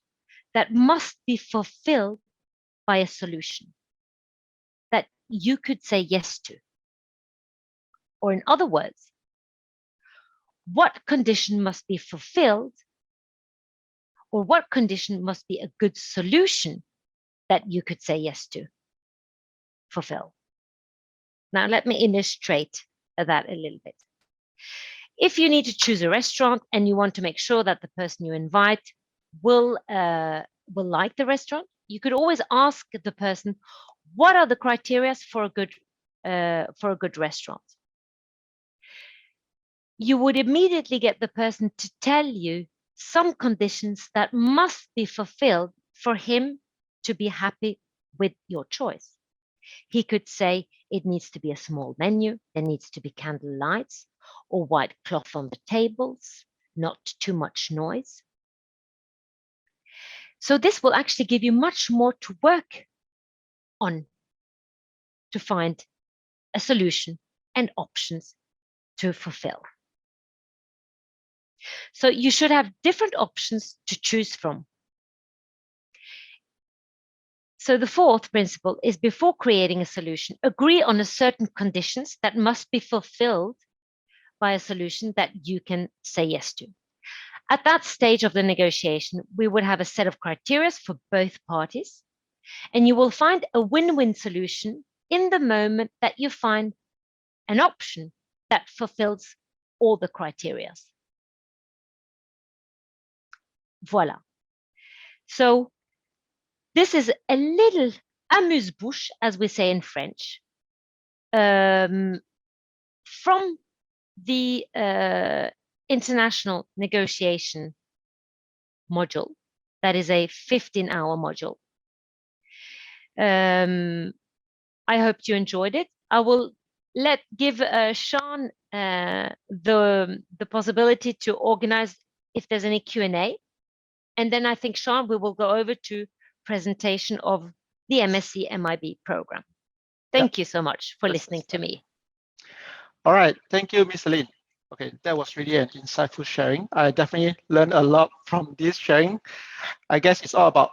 that must be fulfilled by a solution that you could say yes to. Or in other words, what condition must be fulfilled, or what condition must be a good solution that you could say yes to fulfill. Now, let me illustrate that a little bit. If you need to choose a restaurant and you want to make sure that the person you invite will like the restaurant, you could always ask the person, what are the criteria for a good restaurant? You would immediately get the person to tell you some conditions that must be fulfilled for him to be happy with your choice. He could say it needs to be a small menu, there needs to be candle lights or white cloth on the tables, not too much noise. So this will actually give you much more to work on to find a solution and options to fulfill. So you should have different options to choose from. So the fourth principle is, before creating a solution, agree on a certain conditions that must be fulfilled by a solution that you can say yes to. At that stage of the negotiation, we would have a set of criteria for both parties, and you will find a win-win solution in the moment that you find an option that fulfills all the criteria. Voila. So this is a little amuse-bouche, as we say in French, from the international negotiation module. That is a 15-hour module. I hope you enjoyed it. I will give Sean the possibility to organize if there's any Q&A. And then I think, Sean, we will go over to presentation of the MSc MIB program. Thank you so much for listening to me. All right. Thank you, Ms. Lin. Okay, that was really an insightful sharing. I definitely learned a lot from this sharing. I guess it's all about,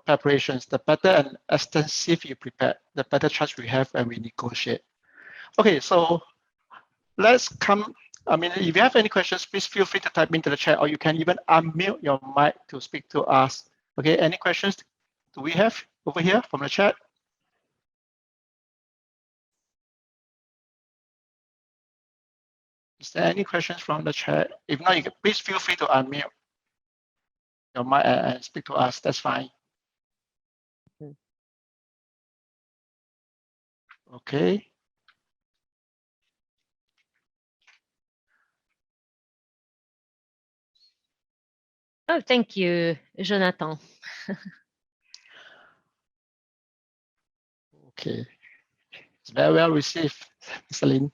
preparations. The better and extensive you prepare, the better chance we have when we negotiate. Okay, so let's come. If you have any questions, please feel free to type into the chat, or you can even unmute your mic to speak to us. Okay, any questions do we have over here from the chat? Is there any questions from the chat? If not, you can, please feel free to unmute your mic and speak to us. That's fine. Okay. Oh, thank you, Jonathan. Okay. It's very well received, Ms. Lin.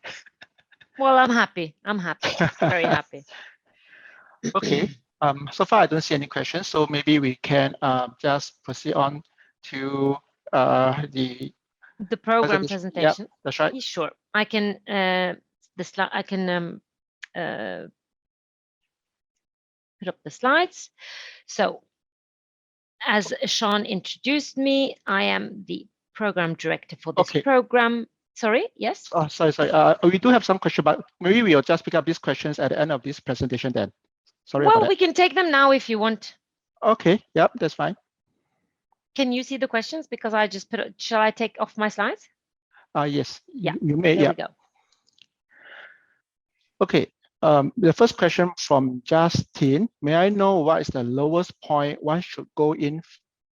Well, I'm happy. I'm happy. Very happy. Okay. So far, I don't see any questions. So maybe we can just proceed on to the program presentation. Yeah, that's right. Sure. I can I can put up the slides. So, as Sean introduced me, I am the program director for this program. Sorry, yes? Oh, sorry. We do have some questions, but maybe we'll just pick up these questions at the end of this presentation then. Sorry about that. Well, we can take them now if you want. Okay, yep, that's fine. Can you see the questions? Because I just put it, shall I take off my slides? Yes. Yeah, you may. There we go. Okay. The first question from Justin. May I know what is the lowest point one should go in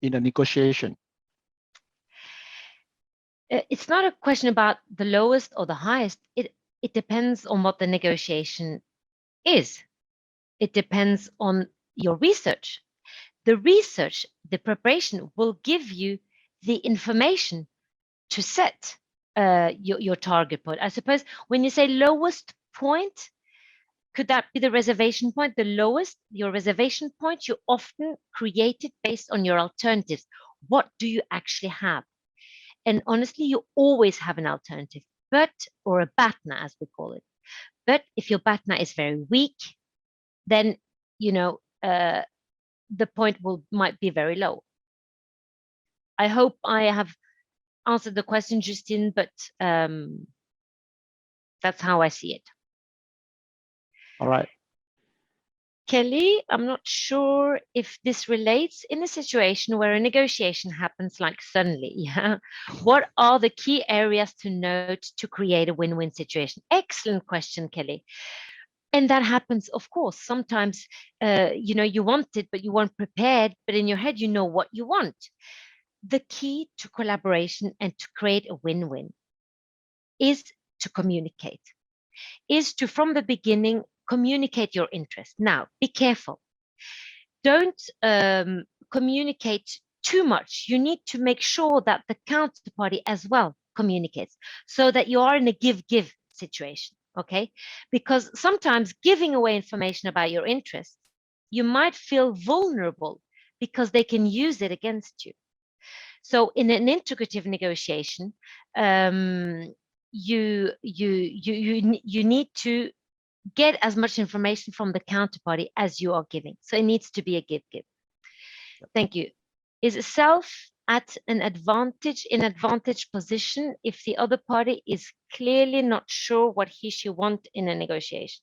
a negotiation? It's not a question about the lowest or the highest. It depends on what the negotiation is. It depends on your research. The research, the preparation will give you the information to set your target point. I suppose when you say lowest point, could that be the reservation point? The lowest, your reservation point, you often create it based on your alternatives. What do you actually have? And honestly, you always have an alternative, or a BATNA, as we call it. But if your BATNA is very weak, then, the point might be very low. I hope I have answered the question, Justine, but that's how I see it. All right. Kelly, I'm not sure if this relates in a situation where a negotiation happens like suddenly. Yeah. What are the key areas to note to create a win-win situation? Excellent question, Kelly. And that happens, of course. Sometimes, you want it, but you weren't prepared. But in your head, you know what you want. The key to collaboration and to create a win-win is to communicate, is to, from the beginning, communicate your interest. Now, be careful. Don't communicate too much. You need to make sure that the counterparty as well communicates so that you are in a give-give situation, okay? Because sometimes giving away information about your interests, you might feel vulnerable because they can use it against you. So in an integrative negotiation, you need to get as much information from the counterparty as you are giving. So it needs to be a give-give. Thank you. Is self at an advantage position if the other party is clearly not sure what she wants in a negotiation?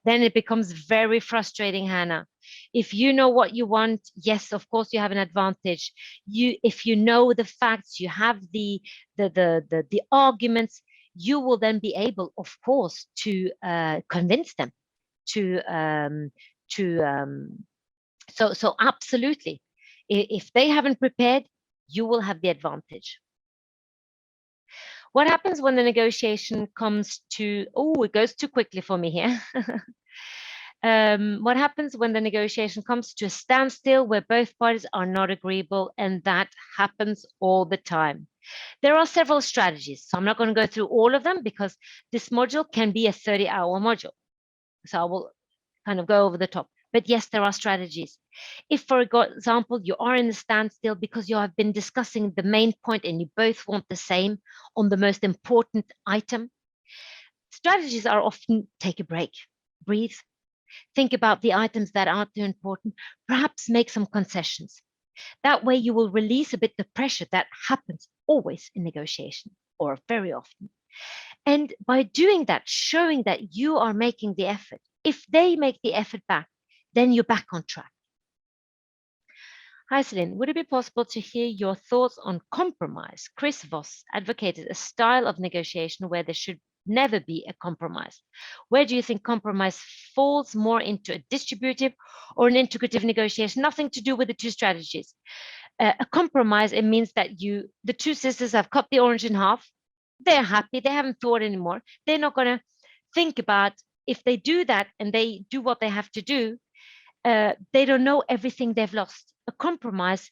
Then it becomes very frustrating, Hannah. If you know what you want, yes, of course you have an advantage. If you know the facts, you have the arguments, you will then be able, of course, to convince them so absolutely. If they haven't prepared, you will have the advantage. What happens when the negotiation comes to, it goes too quickly for me here. What happens when the negotiation comes to a standstill where both parties are not agreeable, and that happens all the time. There are several strategies, so I'm not going to go through all of them because this module can be a 30-hour module. So I will kind of go over the top. But yes, there are strategies. If, for example, you are in a standstill because you have been discussing the main point and you both want the same on the most important item, strategies are often take a break, breathe, think about the items that aren't too important, perhaps make some concessions. That way you will release a bit the pressure that happens always in negotiation, or very often. And by doing that, showing that you are making the effort, if they make the effort back, then you're back on track. Hi, Celine. Would it be possible to hear your thoughts on compromise? Chris Voss advocated a style of negotiation where there should never be a compromise. Where do you think compromise falls more into a distributive or an integrative negotiation? Nothing to do with the two strategies. A compromise, it means that the two sisters have cut the orange in half. They're happy. They haven't thought anymore. They're not going to think about, if they do that and they do what they have to do, they don't know everything they've lost. A compromise,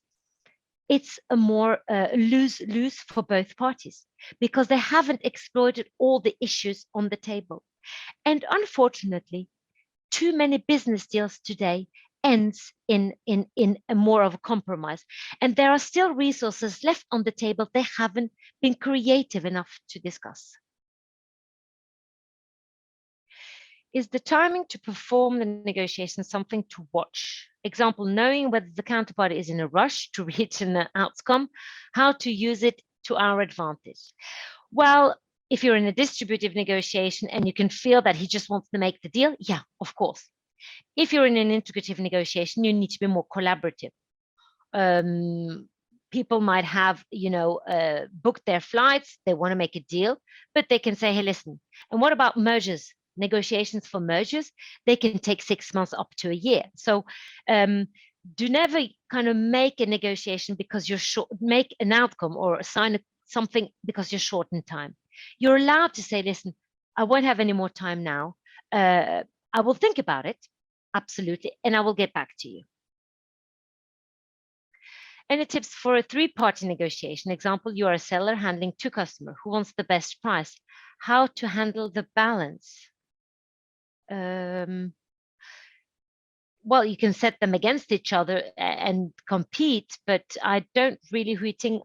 it's a more lose-lose for both parties because they haven't exploited all the issues on the table. And unfortunately, too many business deals today ends in a more of a compromise. And there are still resources left on the table they haven't been creative enough to discuss. Is the timing to perform the negotiation something to watch? Example, knowing whether the counterparty is in a rush to reach an outcome, how to use it to our advantage. Well, if you're in a distributive negotiation and you can feel that he just wants to make the deal, yeah, of course. If you're in an integrative negotiation, you need to be more collaborative. People might have, booked their flights, they want to make a deal, but they can say, hey, listen, and what about mergers? Negotiations for mergers, they can take 6 months up to a year. So do never kind of make a negotiation because you're short, make an outcome or assign something because you're short in time. You're allowed to say, listen, I won't have any more time now. I will think about it, absolutely, and I will get back to you. Any tips for a three-party negotiation? Example, you are a seller handling two customers. Who wants the best price? How to handle the balance? Well, you can set them against each other and compete, but I don't really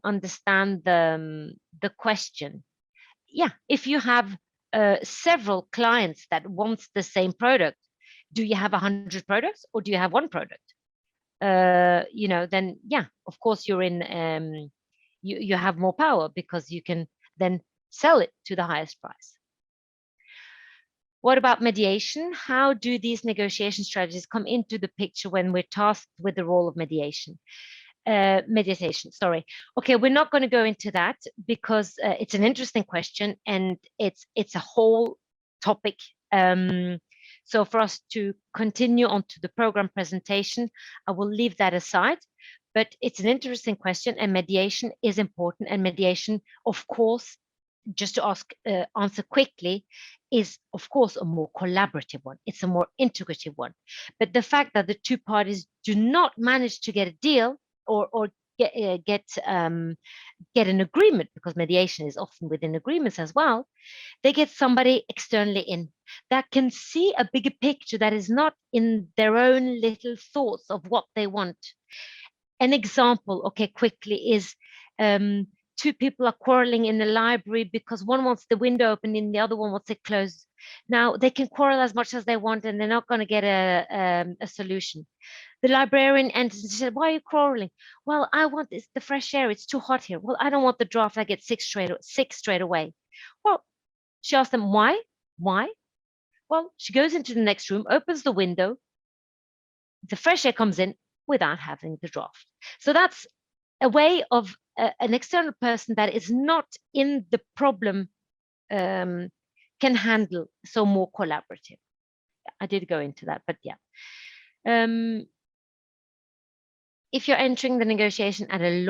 understand the question. Yeah, if you have several clients that wants the same product, do you have 100 products or do you have one product? Then yeah, of course you're in, you have more power because you can then sell it to the highest price. What about mediation? How do these negotiation strategies come into the picture when we're tasked with the role of mediation? Mediation, sorry. Okay, we're not going to go into that because it's an interesting question and it's a whole topic. So for us to continue on to the program presentation, I will leave that aside. But it's an interesting question, and mediation is important. And mediation, of course, just to answer quickly, is of course a more collaborative one. It's a more integrative one. But the fact that the two parties do not manage to get a deal or get an agreement, because mediation is often within agreements as well, they get somebody externally in that can see a bigger picture that is not in their own little thoughts of what they want. An example, okay, quickly, is two people are quarreling in the library because one wants the window open and the other one wants it closed. Now, they can quarrel as much as they want and they're not going to get a solution. The librarian enters and said, why are you quarreling? Well, I want the fresh air. It's too hot here. Well, I don't want the draft. I get sick straight away. Well, she asked them, why? Why? Well, she goes into the next room, opens the window. The fresh air comes in without having the draft. So that's a way of an external person that is not in the problem can handle, so more collaborative. I did go into that, but yeah. If you're entering the negotiation at a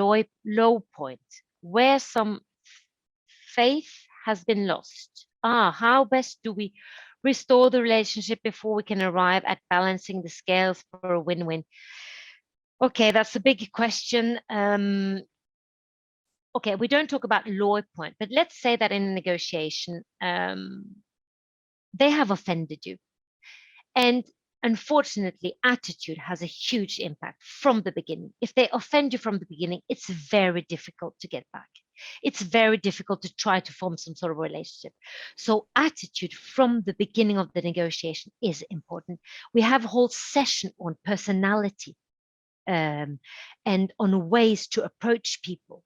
low point where some faith has been lost, how best do we restore the relationship before we can arrive at balancing the scales for a win-win? Okay, that's a big question. Okay, we don't talk about law point, but let's say that in a negotiation, they have offended you. And unfortunately, attitude has a huge impact from the beginning. If they offend you from the beginning, it's very difficult to get back. It's very difficult to try to form some sort of relationship. So attitude from the beginning of the negotiation is important. We have a whole session on personality and on ways to approach people,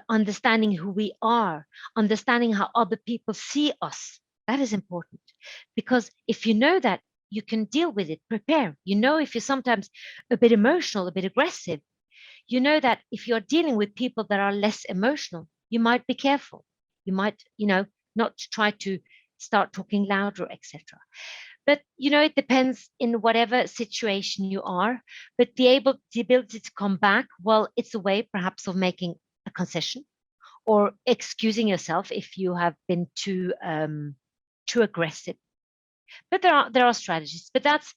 understanding who we are, understanding how other people see us. That is important, because if you know that, you can deal with it, prepare. You know, if you're sometimes a bit emotional, a bit aggressive, you know that if you're dealing with people that are less emotional, you might be careful. You might, not try to start talking louder, etc. But it depends in whatever situation you are. But the ability to come back, well, it's a way perhaps of making a concession or excusing yourself if you have been too aggressive. But there are strategies. But that's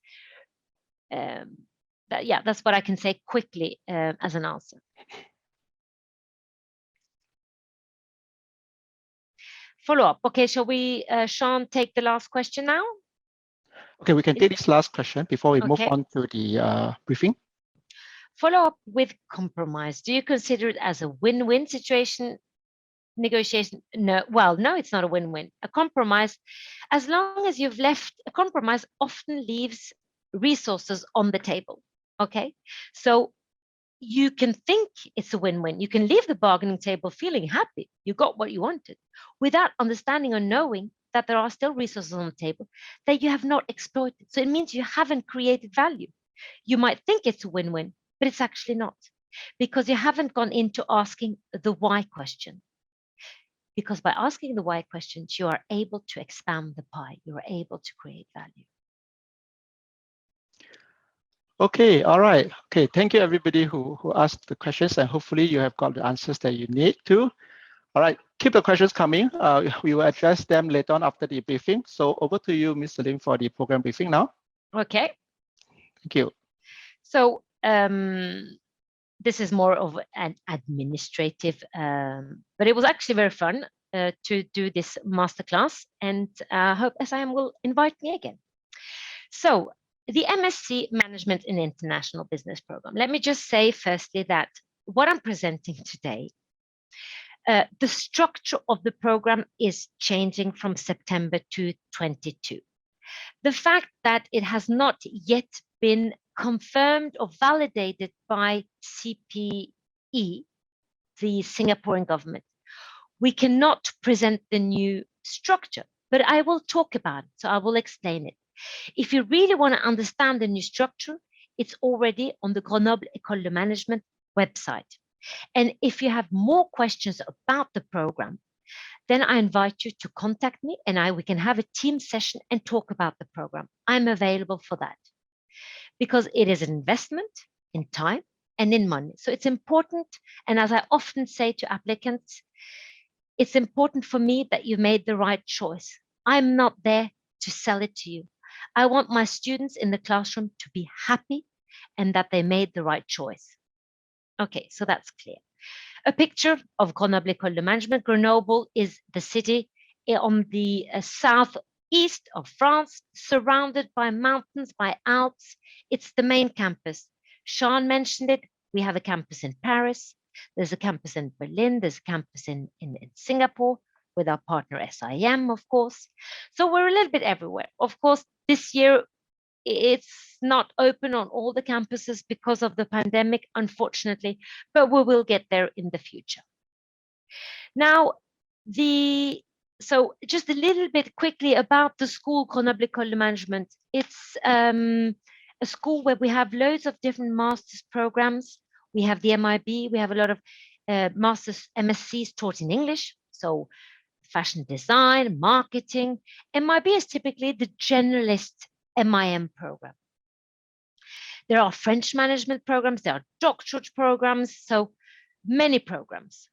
that's what I can say quickly as an answer. Follow up. Okay, shall we, Sean, take the last question now? Okay, we can take this last question before we move Okay. on to the briefing. Follow up with compromise. Do you consider it as a win-win situation? Negotiation? No. Well, no, it's not a win-win. A compromise, as long as you've left, a compromise often leaves resources on the table. Okay, so you can think it's a win-win. You can leave the bargaining table feeling happy. You got what you wanted, without understanding or knowing that there are still resources on the table that you have not exploited. So it means you haven't created value. You might think it's a win-win, but it's actually not, because you haven't gone into asking the why question. Because by asking the why questions, you are able to expand the pie. You are able to create value. Okay, all right. Okay, thank you everybody who asked the questions, and hopefully you have got the answers that you need to. All right, keep the questions coming. We will address them later on after the briefing. So over to you, Ms. Celine, for the program briefing now. Okay. Thank you. So this is more of an administrative, but it was actually very fun to do this masterclass, and I hope SIM will invite me again. So the MSc Management in International Business Program. Let me just say firstly that what I'm presenting today, the structure of the program is changing from September 2022. The fact that it has not yet been confirmed or validated by CPE, the Singaporean government, we cannot present the new structure, but I will talk about it, so I will explain it. If you really want to understand the new structure, it's already on the Grenoble Ecole de Management website. And if you have more questions about the program, then I invite you to contact me, and we can have a team session and talk about the program. I'm available for that, because it is an investment in time and in money. So it's important. And as I often say to applicants, it's important for me that you made the right choice. I'm not there to sell it to you. I want my students in the classroom to be happy and that they made the right choice. Okay, so that's clear. A picture of Grenoble Ecole de Management. Grenoble is the city on the southeast of France, surrounded by mountains, by Alps. It's the main campus. Sean mentioned it. We have a campus in Paris. There's a campus in Berlin. There's a campus in Singapore with our partner SIM, of course. So we're a little bit everywhere. Of course, this year, it's not open on all the campuses because of the pandemic, unfortunately, but we will get there in the future. Now, so just a little bit quickly about the school, Grenoble Ecole de Management. It's a school where we have loads of different master's programs. We have the MIB, we have a lot of master's MSCs taught in English, so fashion design, marketing. MIB is typically the generalist MIM program. There are French management programs, there are doctorate programs, so many programs.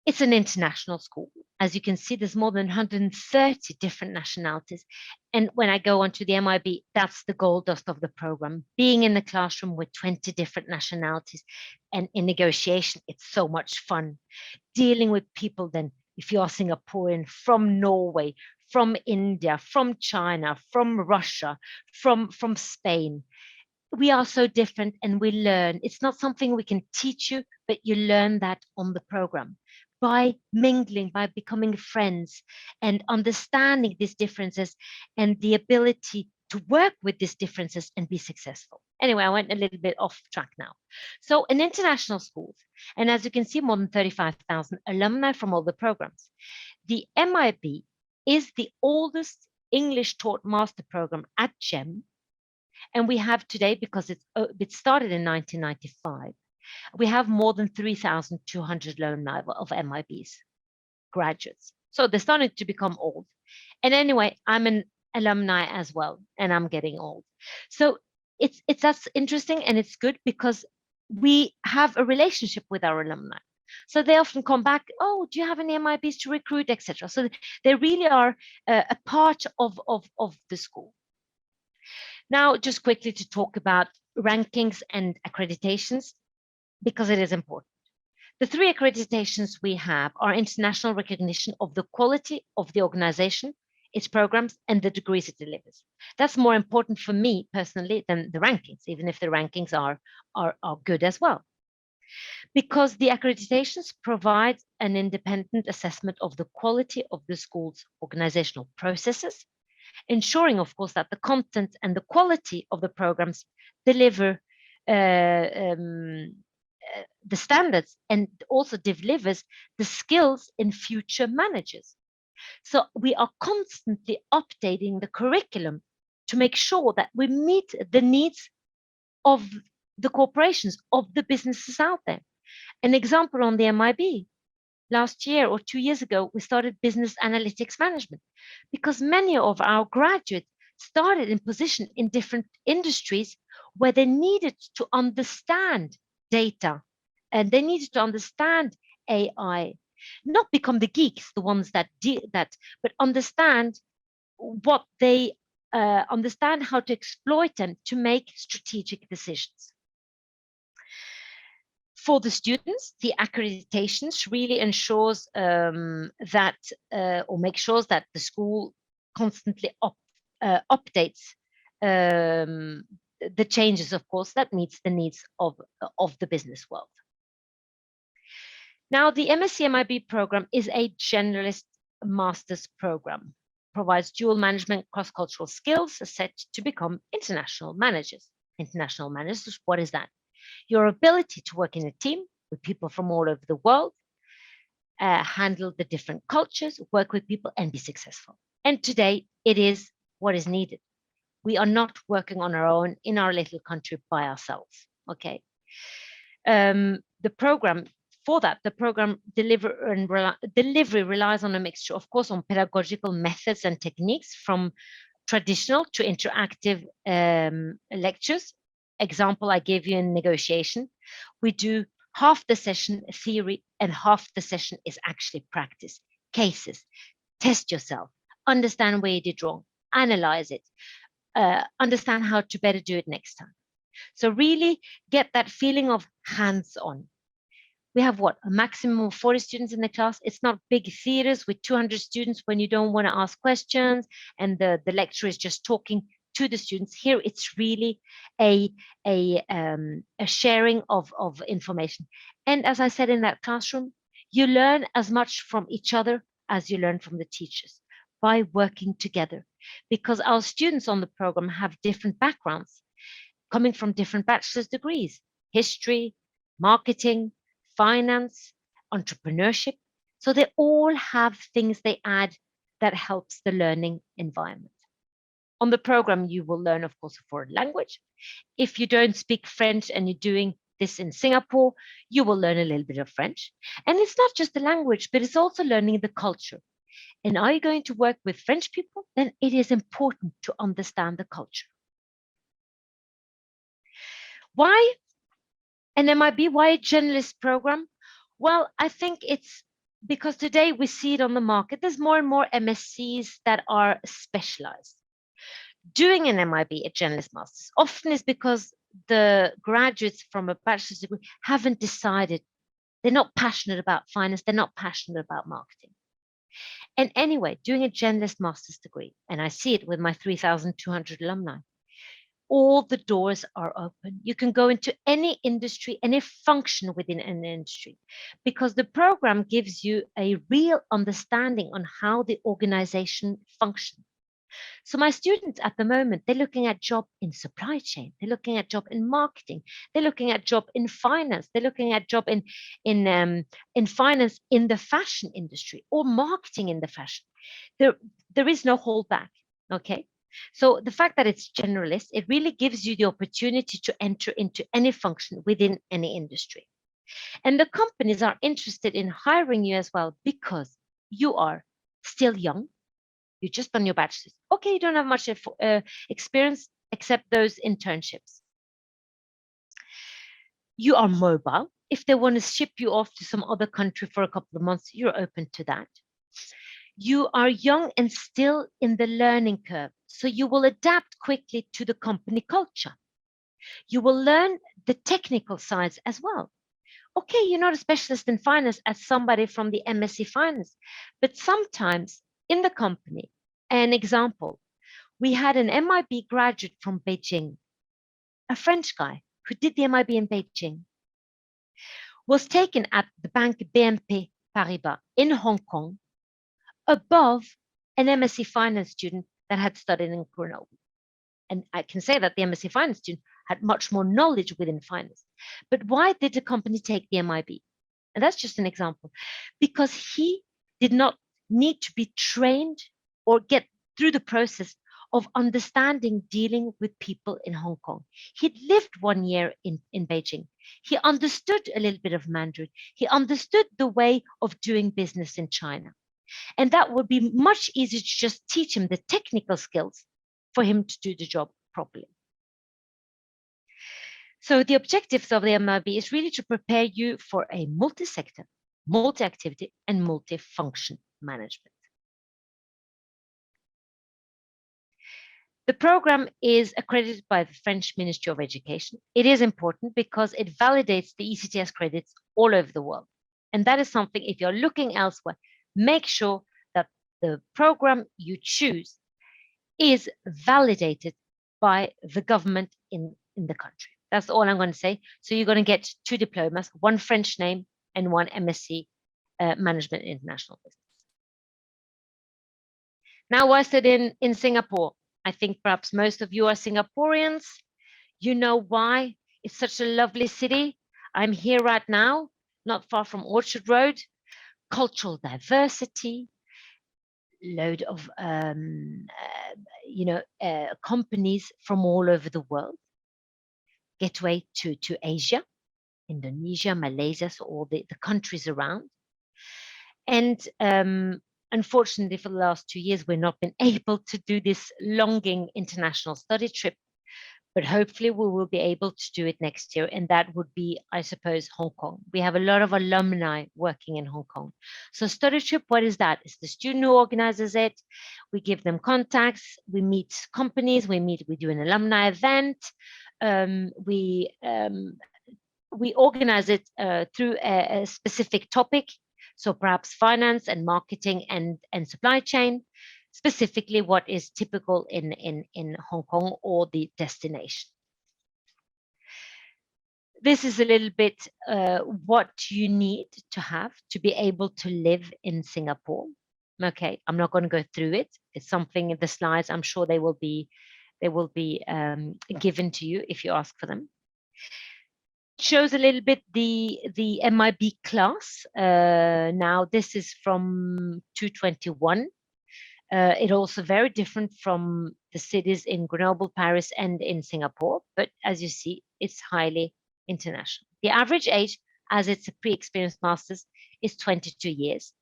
It's an international school. As you can see, there's more than 130 different nationalities. And when I go onto the MIB, that's the gold dust of the program. Being in the classroom with 20 different nationalities and in negotiation, it's so much fun. Dealing with people then, if you are Singaporean, from Norway, from India, from China, from Russia, from Spain. We are so different and we learn. It's not something we can teach you, but you learn that on the program by mingling, by becoming friends and understanding these differences and the ability to work with these differences and be successful. Anyway, I went a little bit off track now. So an international school, and as you can see, more than 35,000 alumni from all the programs. The MIB is the oldest English taught master program at GEM. And we have today, because it started in 1995, we have more than 3,200 alumni of MIBs, graduates. So they're starting to become old. And anyway, I'm an alumni as well, and I'm getting old. So that's interesting, and it's good because we have a relationship with our alumni. So they often come back, oh, do you have any MIBs to recruit, etc. So they really are a part of the school. Now, just quickly to talk about rankings and accreditations, because it is important. The three accreditations we have are international recognition of the quality of the organization, its programs, and the degrees it delivers. That's more important for me personally than the rankings, even if the rankings are good as well. Because the accreditations provide an independent assessment of the quality of the school's organizational processes, ensuring, of course, that the content and the quality of the programs deliver the standards and also delivers the skills in future managers. So we are constantly updating the curriculum to make sure that we meet the needs of the corporations, of the businesses out there. An example on the MIB, last year or 2 years ago, we started business analytics management because many of our graduates started in position in different industries where they needed to understand data and they needed to understand AI, not become the geeks, the ones that but understand what they understand how to exploit them to make strategic decisions. For the students, the accreditations really ensures that or make sure that the school constantly updates the changes, of course, that meets the needs of the business world. Now, the MSc MIB program is a generalist master's program, provides dual management, cross-cultural skills set to become international managers. International managers, what is that? Your ability to work in a team with people from all over the world, handle the different cultures, work with people, and be successful. And today, it is what is needed. We are not working on our own in our little country by ourselves. Okay. The program delivery relies on a mixture, of course, on pedagogical methods and techniques, from traditional to interactive lectures. Example I gave you in negotiation, we do half the session theory and half the session is actually practice, cases, test yourself, understand where you did wrong, analyze it, understand how to better do it next time. So really get that feeling of hands-on. We have what, a maximum of 40 students in the class. It's not big theaters with 200 students when you don't want to ask questions and the lecturer is just talking to the students. Here it's really a sharing of information. And as I said, in that classroom, you learn as much from each other as you learn from the teachers by working together, because our students on the program have different backgrounds, coming from different bachelor's degrees, history, marketing, finance, entrepreneurship. So they all have things they add that helps the learning environment. On the program, you will learn, of course, a foreign language. If you don't speak French and you're doing this in Singapore, you will learn a little bit of French. And it's not just the language, but it's also learning the culture. And are you going to work with French people? Then it is important to understand the culture. Why an MIB? Why a generalist program? Well, I think it's because today we see it on the market, there's more and more MSCs that are specialized. Doing an MIB, a generalist master's, often is because the graduates from a bachelor's degree haven't decided. They're not passionate about finance. They're not passionate about marketing. And anyway, doing a generalist master's degree, and I see it with my 3,200 alumni, all the doors are open. You can go into any industry, any function within an industry, because the program gives you a real understanding on how the organization functions. So my students at the moment, they're looking at job in supply chain, they're looking at job in marketing, they're looking at job in finance, they're looking at job in finance in the fashion industry or marketing in the fashion. There is no holdback. Okay. So the fact that it's generalist, it really gives you the opportunity to enter into any function within any industry. And the companies are interested in hiring you as well because you are still young. You just done your bachelor's. Okay, you don't have much experience except those internships. You are mobile. If they want to ship you off to some other country for a couple of months, you're open to that. You are young and still in the learning curve, so you will adapt quickly to the company culture. You will learn the technical sides as well. Okay, you're not a specialist in finance as somebody from the MSc Finance, but sometimes in the company, an example, we had an MIB graduate from Beijing, a French guy who did the MIB in Beijing, was taken at the bank BNP Paribas in Hong Kong above an MSc Finance student that had studied in Grenoble. And I can say that the MSc Finance student had much more knowledge within finance. But why did the company take the MIB? And that's just an example. Because he did not need to be trained or get through the process of understanding dealing with people in Hong Kong. He'd lived 1 year in Beijing. He understood a little bit of Mandarin. He understood the way of doing business in China. And that would be much easier to just teach him the technical skills for him to do the job properly. So the objectives of the MIB is really to prepare you for a multi-sector, multi-activity, and multi-function management. The program is accredited by the French Ministry of Education. It is important because it validates the ECTS credits all over the world. And that is something, if you're looking elsewhere, make sure that the program you choose is validated by the government in the country. That's all I'm going to say. So you're going to get 2 diplomas, one French name and one MSc Management International Business. Now, I studied in Singapore. I think perhaps most of you are Singaporeans. You know why it's such a lovely city. I'm here right now, not far from Orchard Road. Cultural diversity, load of companies from all over the world. Gateway to Asia, Indonesia, Malaysia, so all the countries around. And unfortunately, for the last 2 years, we've not been able to do this longing international study trip, but hopefully we will be able to do it next year. And that would be, I suppose, Hong Kong. We have a lot of alumni working in Hong Kong. So study trip, what is that? It's the student who organizes it. We give them contacts. We meet companies. We do an alumni event. We organize it through a specific topic. So perhaps finance and marketing and supply chain, specifically what is typical in Hong Kong or the destination. This is a little bit what you need to have to be able to live in Singapore. Okay, I'm not going to go through it. It's something in the slides. I'm sure they will be given to you if you ask for them. Shows a little bit the MIB class. Now this is from 221. It also very different from the cities in Grenoble, Paris, and in Singapore. But as you see, it's highly international. The average age, as it's a pre-experienced master's, is 22 years.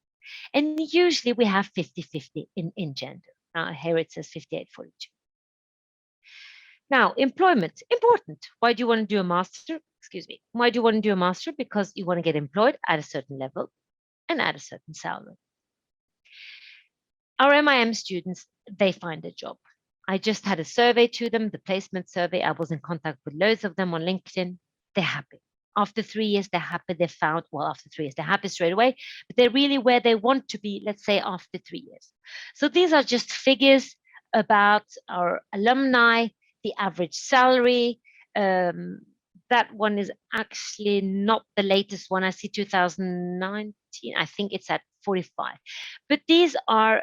And usually we have 50-50 in gender. Here it says 58-42. Now, employment, important. Why do you want to do a master? Excuse me. Why do you want to do a master? Because you want to get employed at a certain level. and at a certain salary. Our MIM students, they find a job. I just had a survey to them, the placement survey. I was in contact with loads of them on LinkedIn. They're happy. After 3 years, they're happy. They found, well, after 3 years, they're happy straight away, but they're really where they want to be, let's say, after 3 years. So these are just figures about our alumni, the average salary. That one is actually not the latest one. I see 2019. I think it's at 45. But these are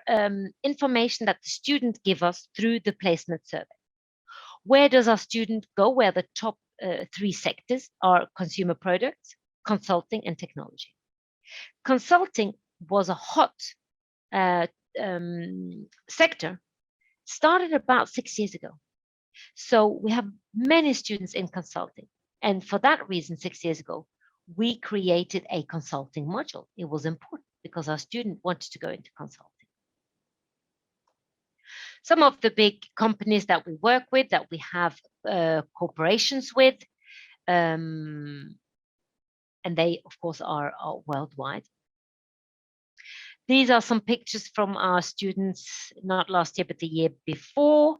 information that the student give us through the placement survey. Where does our student go? Where the top 3 sectors are: consumer products, consulting, and technology. Consulting was a hot sector, started about 6 years ago. So we have many students in consulting. And for that reason, 6 years ago, we created a consulting module. It was important because our student wanted to go into consulting. Some of the big companies that we work with, that we have corporations with, and they, of course, are worldwide. These are some pictures from our students, not last year, but the year before,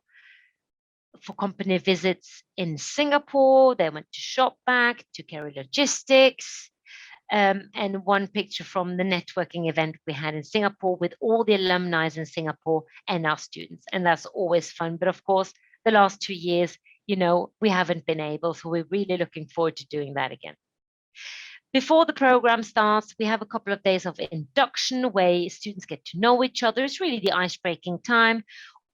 for company visits in Singapore. They went to Shopback, to Carry Logistics, and one picture from the networking event we had in Singapore with all the alumni in Singapore and our students. And that's always fun. But of course, the last 2 years, we haven't been able, so we're really looking forward to doing that again. Before the program starts, we have a couple of days of induction where students get to know each other. It's really the ice-breaking time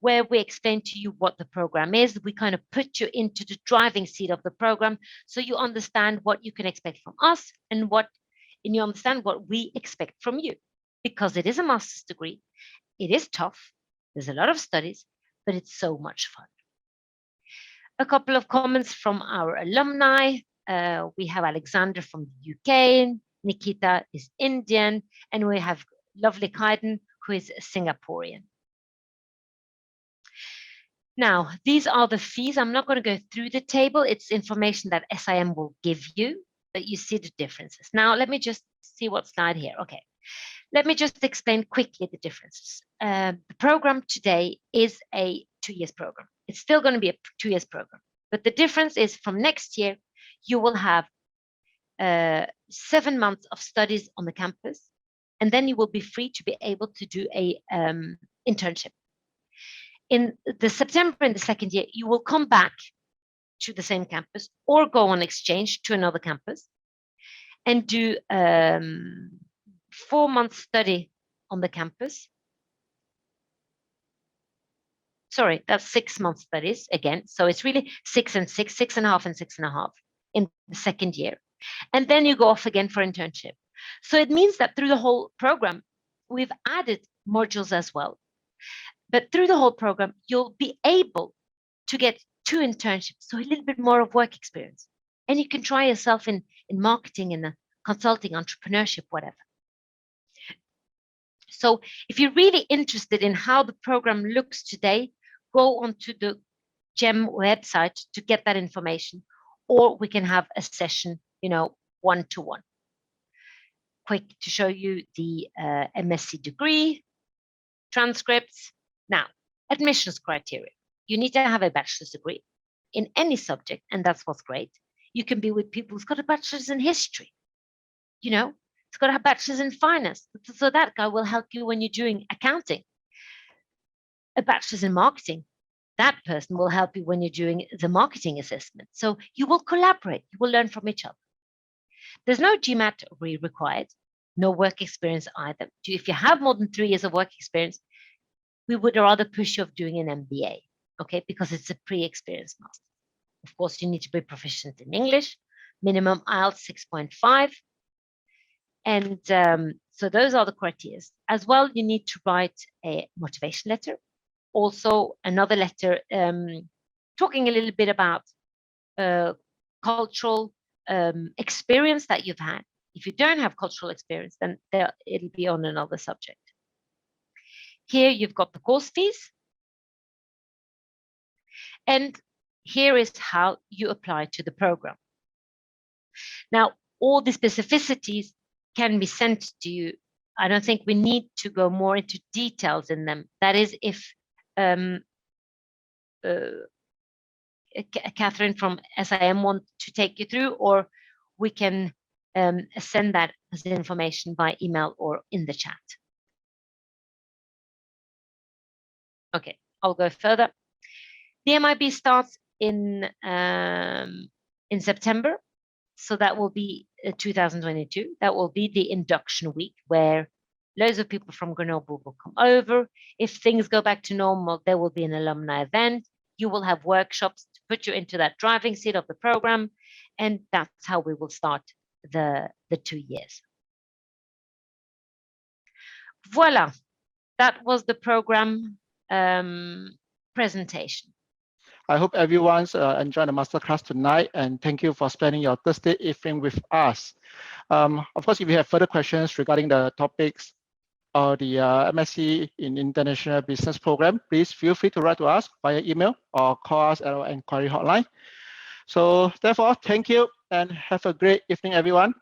where we explain to you what the program is. We kind of put you into the driving seat of the program so you understand what you can expect from us and you understand what we expect from you. Because it is a master's degree, it is tough, there's a lot of studies, but it's so much fun. A couple of comments from our alumni. We have Alexander from the UK, Nikita is Indian, and we have lovely Kaiden, who is Singaporean. Now, these are the fees. I'm not going to go through the table. It's information that SIM will give you, but you see the differences. Now, let me just see what slide here. Okay. Let me just explain quickly the differences. The program today is a 2 years program. It's still going to be a 2 years program. But the difference is from next year, you will have 7 months of studies on the campus, and then you will be free to be able to do a internship. In the September, in the second year, you will come back to the same campus or go on exchange to another campus and do 4 months study on the campus. Sorry, that's 6 months studies again. So it's really 6 and 6, 6.5 and 6.5 in the second year. And then you go off again for internship. So it means that through the whole program, we've added modules as well. But through the whole program, you'll be able to get 2 internships, so a little bit more of work experience. And you can try yourself in marketing, in consulting, entrepreneurship, whatever. So if you're really interested in how the program looks today, go onto the GEM website to get that information, or we can have a session, one-to-one. Quick to show you the MSc degree, transcripts. Now, admissions criteria. You need to have a bachelor's degree in any subject, and that's what's great. You can be with people who's got a bachelor's in history, it's got to have bachelor's in finance. So that guy will help you when you're doing accounting. A bachelor's in marketing, that person will help you when you're doing the marketing assessment. So you will collaborate, you will learn from each other. There's no GMAT degree required, no work experience either. If you have more than 3 years of work experience, we would rather push you of doing an MBA, okay, because it's a pre-experienced master. Of course, you need to be proficient in English, minimum IELTS 6.5. And so those are the criteria. As well, you need to write a motivation letter. Also, another letter talking a little bit about cultural experience that you've had. If you don't have cultural experience, then it'll be on another subject. Here you've got the course fees. And here is how you apply to the program. Now, all the specificities can be sent to you I don't think we need to go more into details in them. That is if Catherine from SIM wants to take you through, or we can send that as information by email or in the chat. Okay, I'll go further. The MIB starts in September, so that will be 2022. That will be the induction week where loads of people from Grenoble will come over. If things go back to normal, there will be an alumni event. You will have workshops to put you into that driving seat of the program, and that's how we will start the 2 years. Voila, that was the program presentation. I hope everyone's enjoyed the masterclass tonight, and thank you for spending your Thursday evening with us. Of course, if you have further questions regarding the topics or the MSc in International Business program, please feel free to write to us via email or call us at our inquiry hotline. So therefore, thank you and have a great evening, everyone.